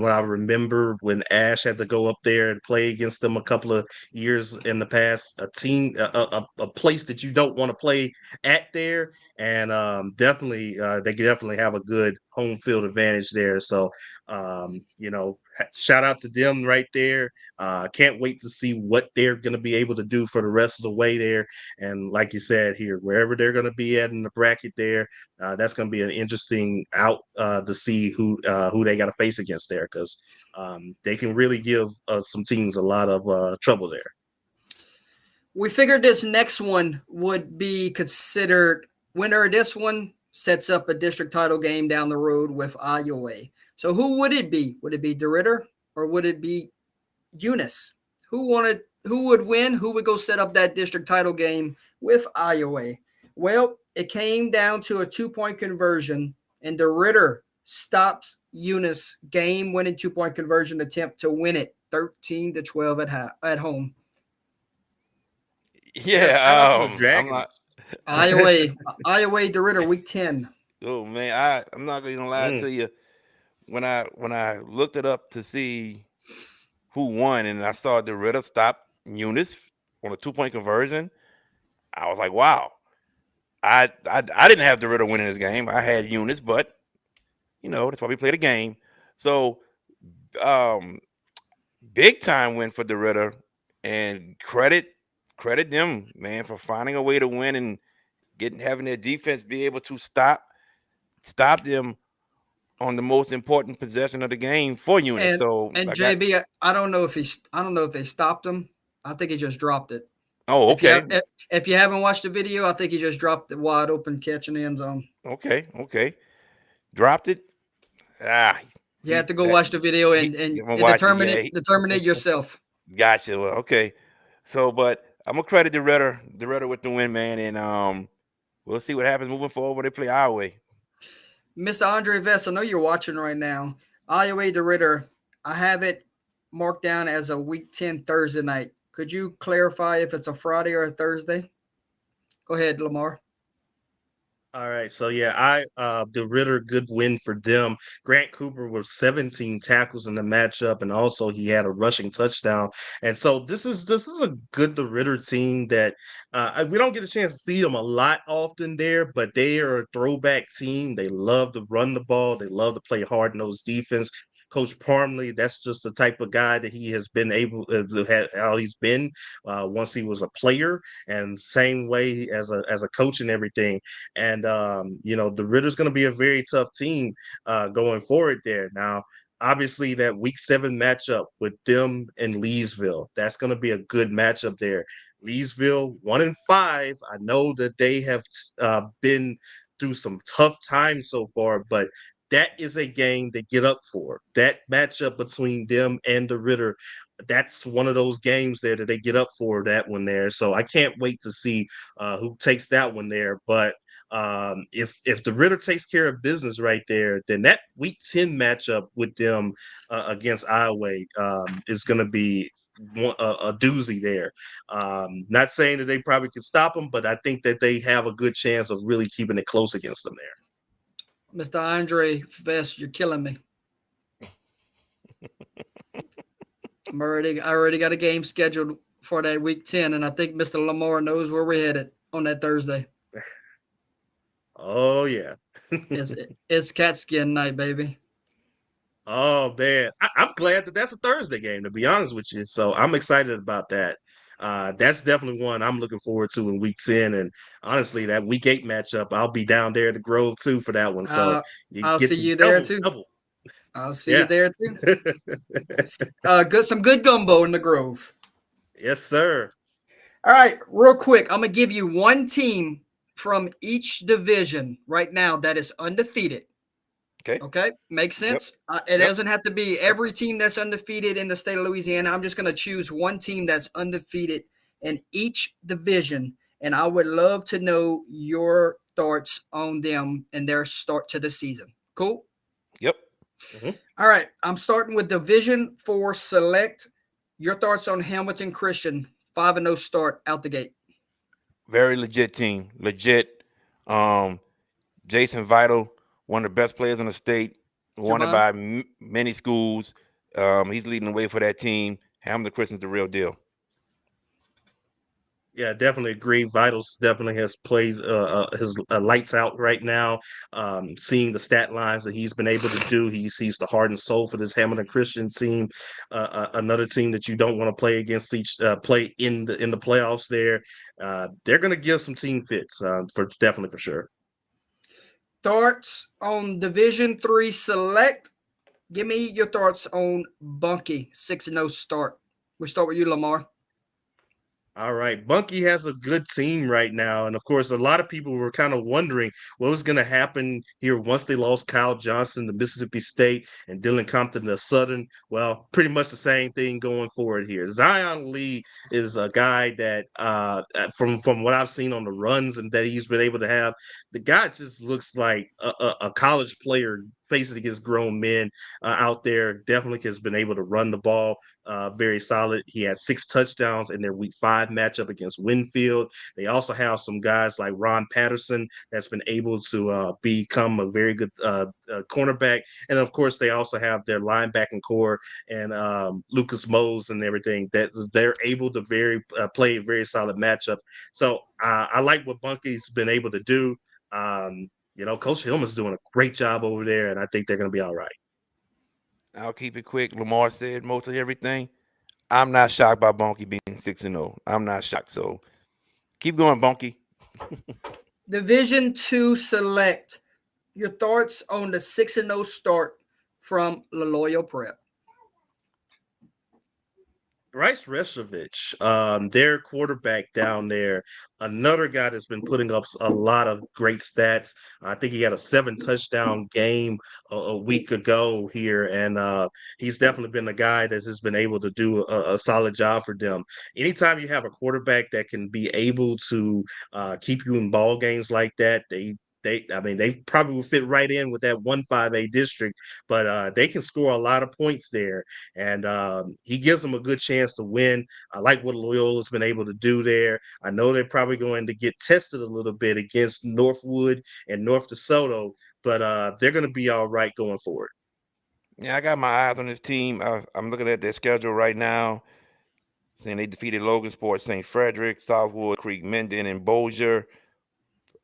what I remember, when Ash had to go up there and play against them a couple of years in the past, a place that you don't want to play at there, and definitely they definitely have a good home field advantage there. So, shout out to them right there. Can't wait to see what they're going to be able to do for the rest of the way there. And like you said here, wherever they're going to be at in the bracket there, that's going to be an interesting out to see who they got to face against there, because they can really give some teams a lot of trouble there. We figured this next one would be considered winner of this one sets up a district title game down the road with Iowa. So who would it be? Would it be DeRidder or would it be Eunice? Who would win? Who would go set up that district title game with Iowa? Well, it came down to a 2-point conversion, and DeRidder stops Eunice game-winning 2-point conversion attempt to win it 13-12 at home. Yeah, I'm not. Iowa DeRidder week 10. Oh man, I'm not gonna lie to you. When I looked it up to see who won, and I saw DeRidder stop Eunice on a 2-point conversion, I was like, wow. I didn't have DeRidder winning this game. I had Eunice, but that's why we played a game. So big time win for DeRidder, and credit them, man, for finding a way to win and having their defense be able to stop them on the most important possession of the game for Eunice. And JB, I don't know if they stopped him. I think he just dropped it. Oh, okay. If you haven't watched the video, I think he just dropped the wide open catch in the end zone. Okay. Dropped it. You have to go watch the video and determine it yourself. Gotcha. Well, okay. So, but I'm gonna credit DeRidder with the win, man, and we'll see what happens moving forward when they play Iowa. Mr. Andre Vest, I know you're watching right now. Iowa DeRidder, I have it marked down as a week 10 Thursday night. Could you clarify if it's a Friday or a Thursday? Go ahead, Lamar. All right, so yeah, DeRidder, good win for them. Grant Cooper with 17 tackles in the matchup, and also he had a rushing touchdown. And so this is a good DeRidder team that we don't get a chance to see them a lot often there, but they are a throwback team. They love to run the ball. They love to play hard-nosed defense. Coach Parmley, that's just the type of guy that he has been able to have, how he's been once he was a player, and same way as a coach and everything. And DeRidder's going to be a very tough team going forward there. Now, obviously, that week 7 matchup with them and Leesville, that's going to be a good matchup there. Leesville 1-5. I know that they have been through some tough times so far, but that is a game to get up for. That matchup between them and DeRidder, that's one of those games there that they get up for, that one there. So I can't wait to see who takes that one there. But if DeRidder takes care of business right there, then that week 10 matchup with them against Iowa is going to be a doozy there. Not saying that they probably could stop them, but I think that they have a good chance of really keeping it close against them there. Mr. Andre Vest, you're killing me. I already got a game scheduled for that week 10, and I think Mr. Lamar knows where we're headed on that Thursday. Oh yeah. It's cat skin night, baby. Oh man, I'm glad that that's a Thursday game. To be honest with you, so I'm excited about that. That's definitely one I'm looking forward to in week 10. And honestly, that week 8 matchup, I'll be down there at the Grove too for that one. So you I'll get see the you there too. double. I'll see you Yeah. there too. Some good gumbo in the Grove. Yes, sir. All right, real quick, I'm gonna give you one team from each division right now that is undefeated. Okay, makes sense. It doesn't have to be every team that's undefeated in the state of Louisiana. I'm just gonna choose one team that's undefeated in each division, and I would love to know your thoughts on them and their start to the season. Cool. Yep. All right, I'm starting with Division 4 Select. Your thoughts on Hamilton Christian 5-0 start out the gate. Very legit team. Legit. Jason Vital, one of the best players in the state, wanted by many schools. He's leading the way for that team. Hamilton Christian's the real deal. Yeah, definitely agree. Vitals definitely has plays his lights out right now. Seeing the stat lines that he's been able to do, he's the heart and soul for this Hamilton Christian team. Another team that you don't want to play against play in the playoffs. They're going to give some team fits for sure. Thoughts on Division 3 Select. Give me your thoughts on Bunkie 6-0 start. We start with you, Lamar. All right. Bunkie has a good team right now. And of course, a lot of people were kind of wondering what was going to happen here once they lost Kyle Johnson to Mississippi State and Dylan Compton to Southern. Well, pretty much the same thing going forward here. Zion Lee is a guy that, from what I've seen on the runs and that he's been able to have, the guy just looks like a college player facing against grown men out there. Definitely has been able to run the ball very solid. He had 6 touchdowns in their week 5 matchup against Winfield. They also have some guys like Ron Patterson that's been able to become a very good cornerback. And of course, they also have their linebacking core and Lucas Mose and everything that they're able to play a very solid matchup. So I like what Bunkie's been able to do. Coach Hillman's doing a great job over there, and I think they're going to be all right. I'll keep it quick. Lamar said most of everything. I'm not shocked by Bunkie being 6-0. I'm not shocked. So keep going, Bunkie. Division 2 Select. Your thoughts on the 6-0 start from LaLoya Prep. Bryce Reshovich, their quarterback down there, another guy that's been putting up a lot of great stats. I think he had a 7-touchdown game a week ago here, and he's definitely been a guy that has been able to do a solid job for them. Anytime you have a quarterback that can be able to keep you in ball games like that, they probably will fit right in with that 1-5A district, but they can score a lot of points there, and he gives them a good chance to win. I like what Loyola's been able to do there. I know they're probably going to get tested a little bit against Northwood and North DeSoto, but they're going to be all right going forward. Yeah, I got my eyes on this team. I'm looking at their schedule right now. Saying they defeated Logansport, St. Frederick, Southwood, Creek, Menden, and Bossier.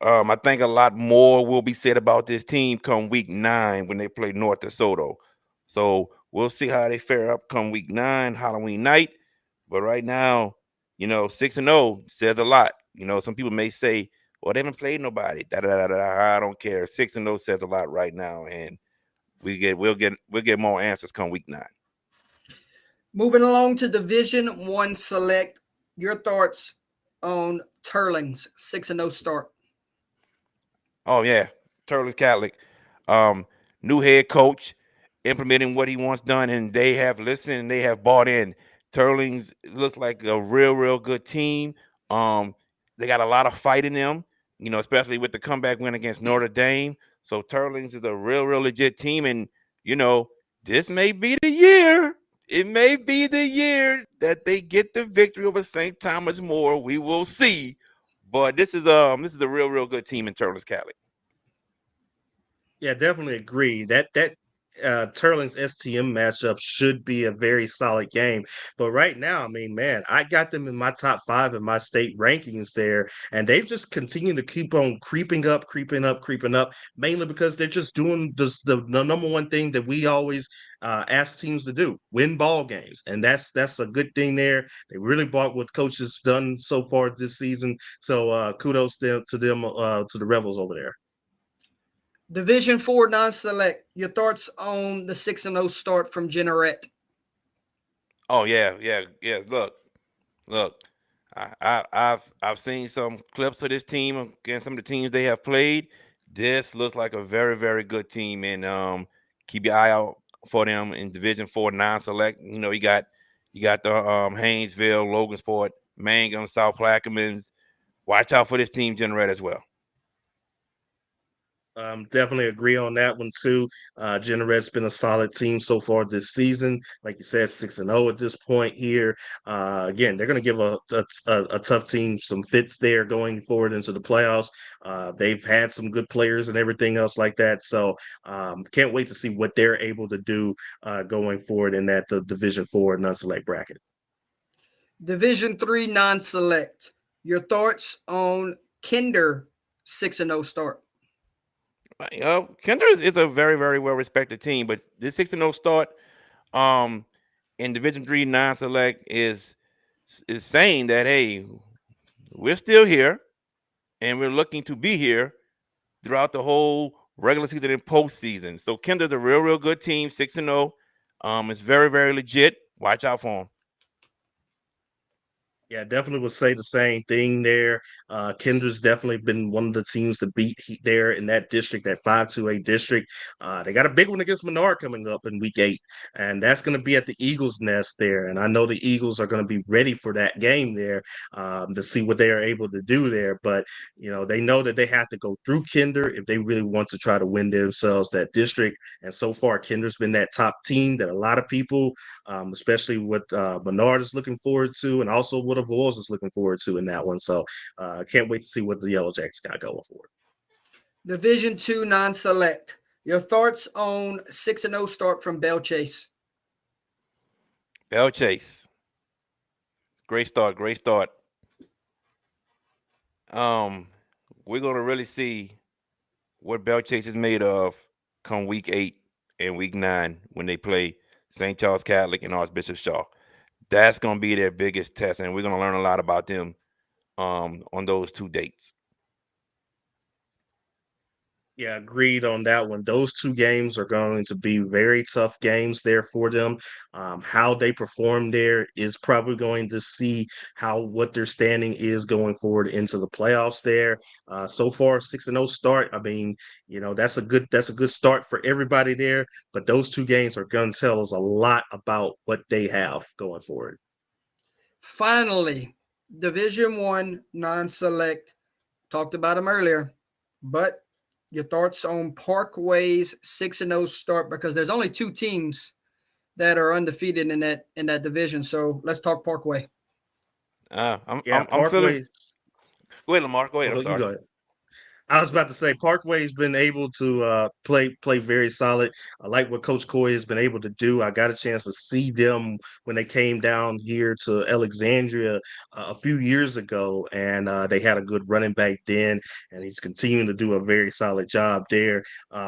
I think a lot more will be said about this team come week 9 when they play North DeSoto. So we'll see how they fare up come week 9, Halloween night. But right now, 6-0 says a lot. Some people may say, well, they haven't played nobody. I don't care. 6-0 says a lot right now, and we'll get more answers come week 9. Moving along to Division 1 Select. Your thoughts on Turling's 6-0 start. Oh yeah, Turlings Catholic, new head coach, implementing what he wants done, and they have listened and they have bought in. Turlings looks like a real good team. They got a lot of fight in them, especially with the comeback win against Notre Dame. So Turlings is a real legit team, and this may be the year. It may be the year that they get the victory over St. Thomas More. We will see. But this is a real good team in Turlings Catholic. Yeah, definitely agree. That Turling's STM matchup should be a very solid game. But right now, I mean, man, I got them in my top 5 in my state rankings there, and they've just continued to keep on creeping up, mainly because they're just doing the number one thing that we always ask teams to do: win ball games, and that's a good thing there. They really bought what coach has done so far this season. So kudos to them, to the Rebels over there. Division 4 non-select. Your thoughts on the 6-0 start from Generette? Oh yeah. Look. I've seen some clips of this team against some of the teams they have played. This looks like a very, very good team, and keep your eye out for them in Division 4 non-select. You know, you got the Haynesville, Logansport, Mangum, South Plaquemines. Watch out for this team, Generate, as well. Definitely agree on that one too. Generet's been a solid team so far this season. Like you said, 6-0 at this point here. Again, they're going to give a tough team some fits there going forward into the playoffs. They've had some good players and everything else like that. So can't wait to see what they're able to do going forward in the Division 4 non-select bracket. Division 3 non-select. Your thoughts on Kinder 6-0 start? Kinder is a very, very well respected team, but this 6-0 start in Division 3 non-select is saying that, hey, we're still here and we're looking to be here throughout the whole regular season and postseason. So Kinder's a real, real good team, 6-0. It's very, very legit. Watch out for them. Yeah, definitely would say the same thing there. Kendra's definitely been one of the teams to beat there in that district, that 5-2-8 district. They got a big one against Menard coming up in week 8, and that's going to be at the Eagles' Nest there. And I know the Eagles are going to be ready for that game there to see what they are able to do there. But, you know, they know that they have to go through Kinder if they really want to try to win themselves that district. And so far, Kinder's been that top team that a lot of people, especially what Menard is looking forward to, and also what Vols is looking forward to in that one. So can't wait to see what the Yellow Jackets got going forward. Division 2 non-select. Your thoughts on 6-0 start from Belle Chase? Belle Chase. Great start. We're gonna really see what Belle Chase is made of come week 8 and week 9 when they play St. Charles Catholic and Archbishop Shaw. That's going to be their biggest test, and we're going to learn a lot about them on those 2 dates. Yeah, agreed on that one. Those 2 games are going to be very tough games there for them. How they perform there is probably going to see what their standing is going forward into the playoffs there. So far, 6-0 start. I mean, you know, that's a good start for everybody there. But those 2 games are going to tell us a lot about what they have going forward. Finally, Division 1 non-select. Talked about them earlier, but your thoughts on Parkway's 6-0 start, because there's only 2 teams that are undefeated in that division. So let's talk Parkway. I'm Parkway. feeling. Go ahead, Lamar. Go ahead. I'm sorry. Go ahead. I was about to say Parkway's been able to play very solid. I like what Coach Coy has been able to do. I got a chance to see them when they came down here to Alexandria a few years ago, and they had a good running back then, and he's continuing to do a very solid job there.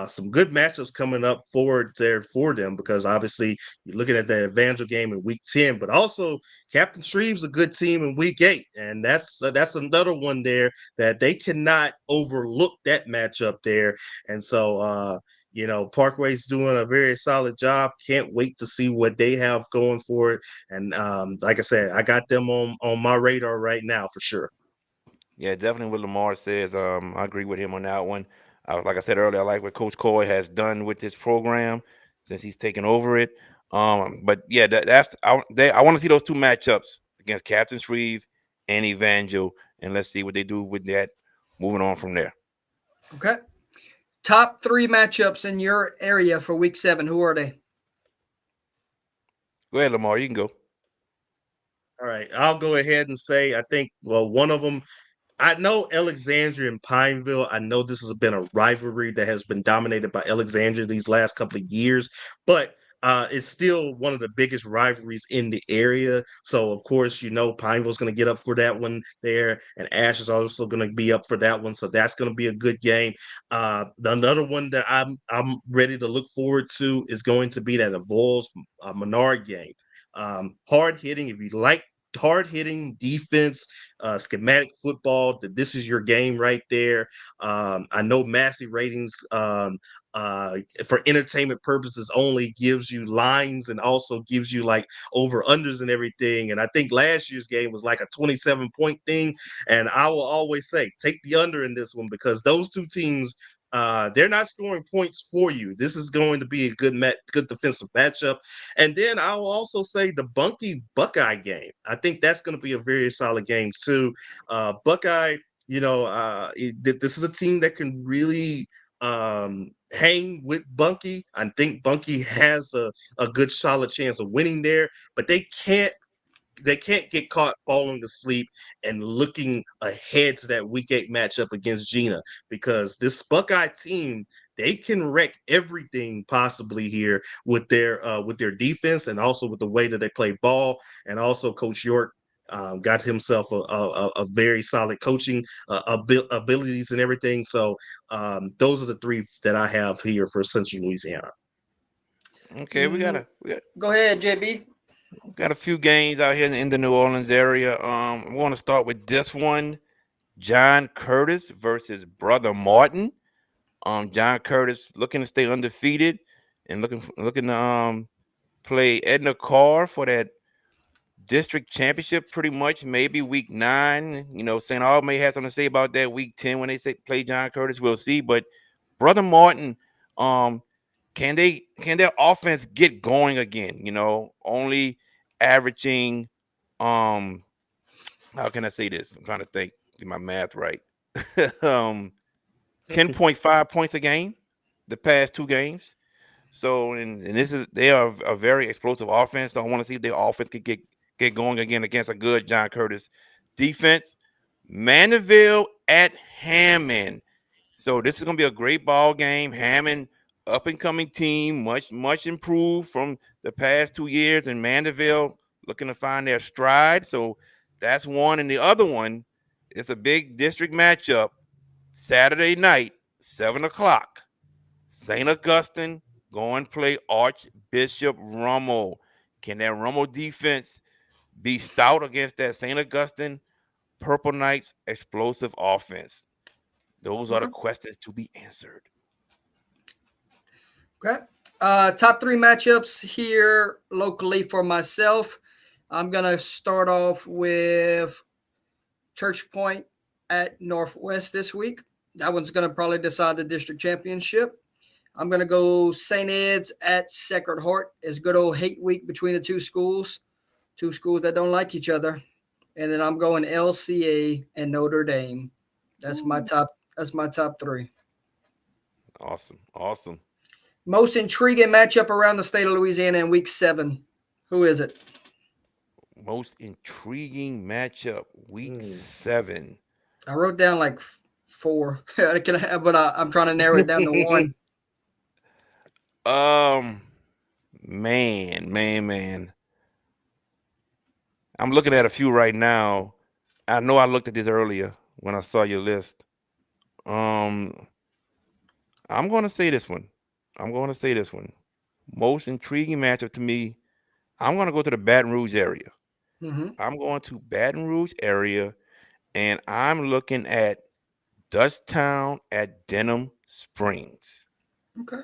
Some good matchups coming up forward there for them, because obviously you're looking at that Evangel game in week 10, but also Captain Shreve's a good team in week 8, and that's another one there that they cannot overlook that matchup there. And so you know, Parkway's doing a very solid job. Can't wait to see what they have going for it. And like I said, I got them on my radar right now for sure. Yeah, definitely what Lamar says. I agree with him on that one. Like I said earlier, I like what Coach Coy has done with this program since he's taken over it. But yeah, I want to see those 2 matchups against Captain Shreve and Evangel, and let's see what they do with that moving on from there. Okay. Top 3 matchups in your area for week 7. Who are they? Go ahead, Lamar. You can go. All right. I'll go ahead and say, I think, well, one of them, I know Alexandria and Pineville. I know this has been a rivalry that has been dominated by Alexandria these last couple of years, but it's still one of the biggest rivalries in the area. So, of course, Pineville's going to get up for that one there, and Ash is also going to be up for that one. So that's going to be a good game. Another one that I'm ready to look forward to is going to be that Avoyelles Menard game. Hard hitting. If you like hard hitting defense, schematic football, that this is your game right there. I know Massey ratings for entertainment purposes only gives you lines and also gives you like over unders and everything. And I think last year's game was like a 27-point thing. And I will always say, take the under in this one because those two teams, they're not scoring points for you. This is going to be a good defensive matchup. And then I will also say the Bunkie Buckeye game. I think that's going to be a very solid game too. Buckeye, this is a team that can really hang with Bunkie. I think Bunkie has a good solid chance of winning there, but they can't get caught falling asleep and looking ahead to that week 8 matchup against Gina because this Buckeye team, they can wreck everything possibly here with their defense and also with the way that they play ball. And also Coach York got himself a very solid coaching abilities and everything. So those are the three that I have here for Central Louisiana. Okay, we got Go ahead, JB. got a few games out here in the New Orleans area. I want to start with this one: John Curtis versus Brother Martin. John Curtis looking to stay undefeated and looking to play Edna Carr for that district championship pretty much, maybe week 9. St. Aug may have something to say about that week 10 when they play John Curtis. We'll see. But Brother Martin, can their offense get going again? Only averaging how can I say this? I'm trying to think, get my math right. 10.5 points a game the past 2 games. So and they are a very explosive offense. So I want to see if their offense could get going again against a good John Curtis defense. Mandeville at Hammond. So this is going to be a great ball game. Hammond, up and coming team, much improved from the past 2 years. And Mandeville looking to find their stride. So that's one. And the other one is a big district matchup. Saturday night, 7 o'clock. St. Augustine going to play Archbishop Rummel. Can that Rummel defense be stout against that St. Augustine Purple Knights explosive offense? Those are the questions to be answered. Okay. Top 3 matchups here locally for myself. I'm going to start off with Church Point at Northwest this week. That one's going to probably decide the district championship. I'm going to go St. Ed's at Sacred Heart. It's good old hate week between the two schools that don't like each other. And then I'm going LCA and Notre Dame. That's my top 3. Awesome. Most intriguing matchup around the state of Louisiana in week 7. Who is it? Most intriguing matchup, week 7. I wrote down like 4, but I'm trying to narrow it down to 1. Man. I'm looking at a few right now. I know I looked at this earlier when I saw your list. I'm going to say this one. Most intriguing matchup to me, I'm going to go to the Baton Rouge area. Mm-hmm. I'm going to Baton Rouge area, and I'm looking at Dutchtown at Denham Springs. Okay.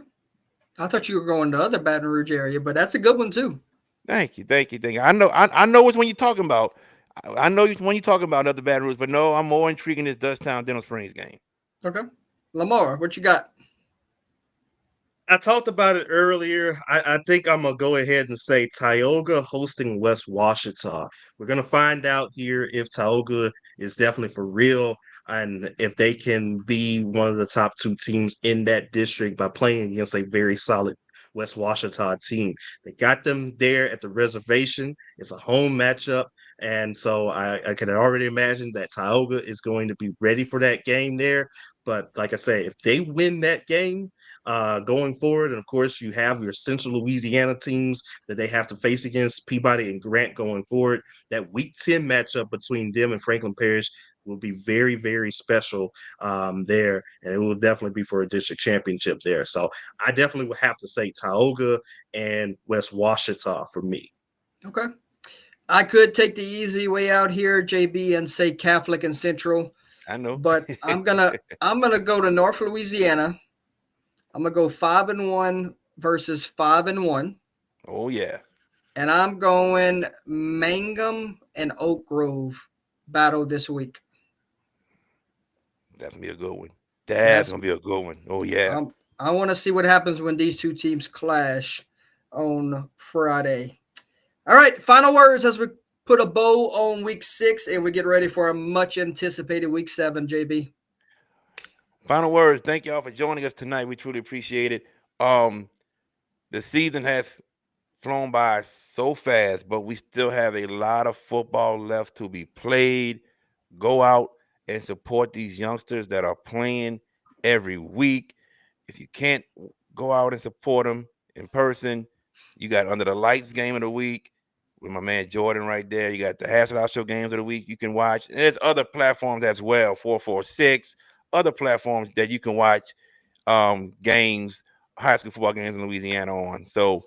I thought you were going to other Baton Rouge area, but that's a good one too. Thank you. I know which one you're talking about. I know when you're talking about other Baton Rouge, but no, I'm more intrigued in this Dutchtown Denham Springs game. Okay. Lamar, what you got? I talked about it earlier. I think I'm going to go ahead and say Tioga hosting West Washita. We're going to find out here if Tioga is definitely for real and if they can be one of the top 2 teams in that district by playing against a very solid West Washita team. They got them there at the reservation. It's a home matchup. And so I can already imagine that Tioga is going to be ready for that game there. But like I say, if they win that game going forward, and of course you have your Central Louisiana teams that they have to face against Peabody and Grant going forward, that Week 10 matchup between them and Franklin Parish will be very, very special there, and it will definitely be for a district championship there. So I definitely would have to say Tioga and West Washita for me. Okay. I could take the easy way out here, JB, and say Catholic and Central, I know. but I'm gonna go to North Louisiana. I'm gonna go 5-1 versus 5-1. Oh yeah. And I'm going Mangum and Oak Grove battle this week. That's gonna be a good one. That's gonna be a good one. Oh yeah. I want to see what happens when these two teams clash on Friday. All right, final words as we put a bow on week 6 and we get ready for a much anticipated week 7, JB. Final words. Thank y'all for joining us tonight. We truly appreciate it. The season has flown by so fast, but we still have a lot of football left to be played. Go out and support these youngsters that are playing every week. If you can't go out and support them in person, you got Under the Lights game of the week with my man Jordan right there. You got the Hash It Out Show games of the week you can watch. And there's other platforms as well, 446, other platforms that you can watch games, high school football games in Louisiana on. So,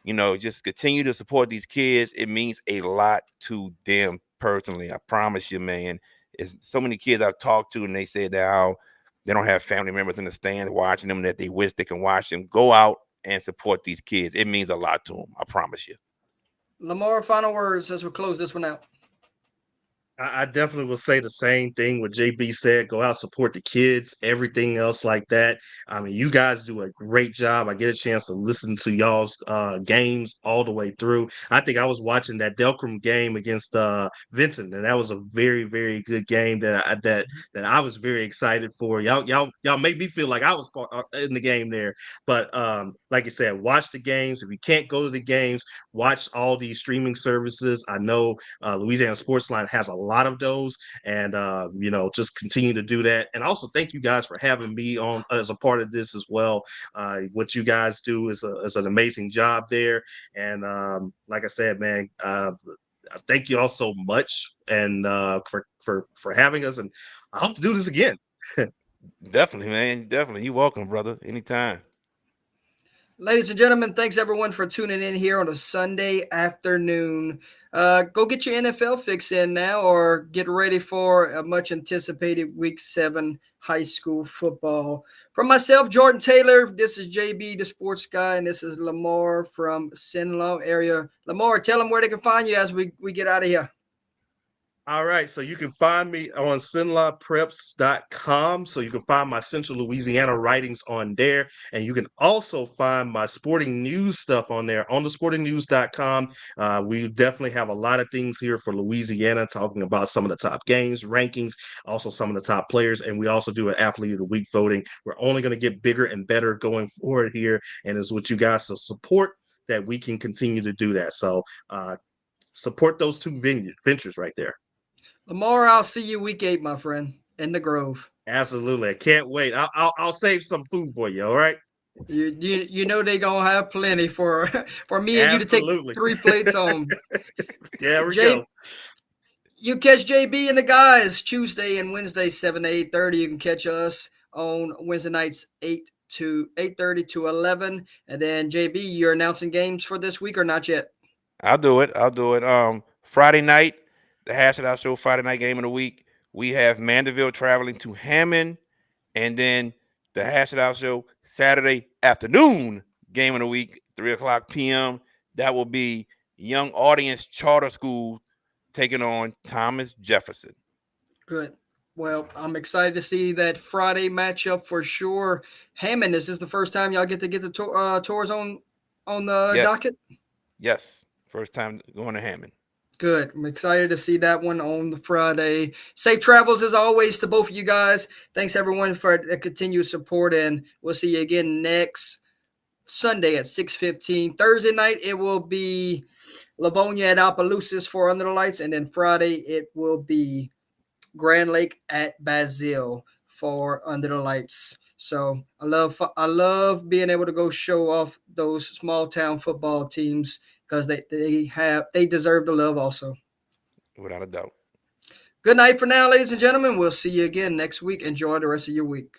just continue to support these kids. It means a lot to them personally. I promise you, man. It's so many kids I've talked to, and they say that how they don't have family members in the stands watching them, that they wish they can watch them. Go out and support these kids. It means a lot to them. I promise you. Lamar, final words as we close this one out. I definitely will say the same thing what JB said. Go out, support the kids, everything else like that. I mean, you guys do a great job. I get a chance to listen to y'all's games all the way through. I think I was watching that Delcrum game against Vinton, and that was a very, very good game that I was very excited for. Y'all made me feel like I was in the game there. But like I said, watch the games. If you can't go to the games, watch all these streaming services. I know Louisiana Sportsline has a lot of those, and just continue to do that. And also thank you guys for having me on as a part of this as well. What you guys do is an amazing job there, and like I said, man, thank you all so much, and for having us, and I hope to do this again. Definitely, man. Definitely. You're welcome, brother. Anytime. Ladies and gentlemen, thanks everyone for tuning in here on a Sunday afternoon. Go get your NFL fix in now, or get ready for a much anticipated Week 7 high school football. From myself, Jordan Taylor, this is JB, the sports guy, and this is Lamar from Cenla area. Lamar, tell them where they can find you as we get out of here. All right, so you can find me on CenlaPreps.com. So you can find my Central Louisiana writings on there. And you can also find my sporting news stuff on there on the sportingnews.com. We definitely have a lot of things here for Louisiana, talking about some of the top games, rankings, also some of the top players. And we also do an athlete of the week voting. We're only going to get bigger and better going forward here. And it's with you guys to support that we can continue to do that. So support those two ventures right there. Lamar, I'll see you Week 8, my friend, in the Grove. Absolutely, I can't wait. I'll save some food for you. All right. You know they gonna have plenty for me and Absolutely. you to take 3 plates home. There we go. You catch JB and the guys Tuesday and Wednesday 7 to 8:30. You can catch us on Wednesday nights 8:30 to 11. And then JB, you're announcing games for this week or not yet? I'll do it. Friday night, the Hash It Out Show Friday night game of the week. We have Mandeville traveling to Hammond, and then the Hash It Out Show Saturday afternoon game of the week, 3:00 p.m. That will be Young Audience Charter School taking on Thomas Jefferson. Good. Well, I'm excited to see that Friday matchup for sure. Hammond, is this the first time y'all get the tours on the docket? Yes, first time going to Hammond. Good. I'm excited to see that one on the Friday. Safe travels as always to both of you guys. Thanks everyone for the continued support, and we'll see you again next Sunday at 6:15. Thursday night it will be Livonia at Opelousas for Under the Lights, and then Friday it will be Grand Lake at Basile for Under the Lights. So I love being able to go show off those small town football teams because they deserve the love also. Without a doubt. Good night for now, ladies and gentlemen. We'll see you again next week. Enjoy the rest of your week.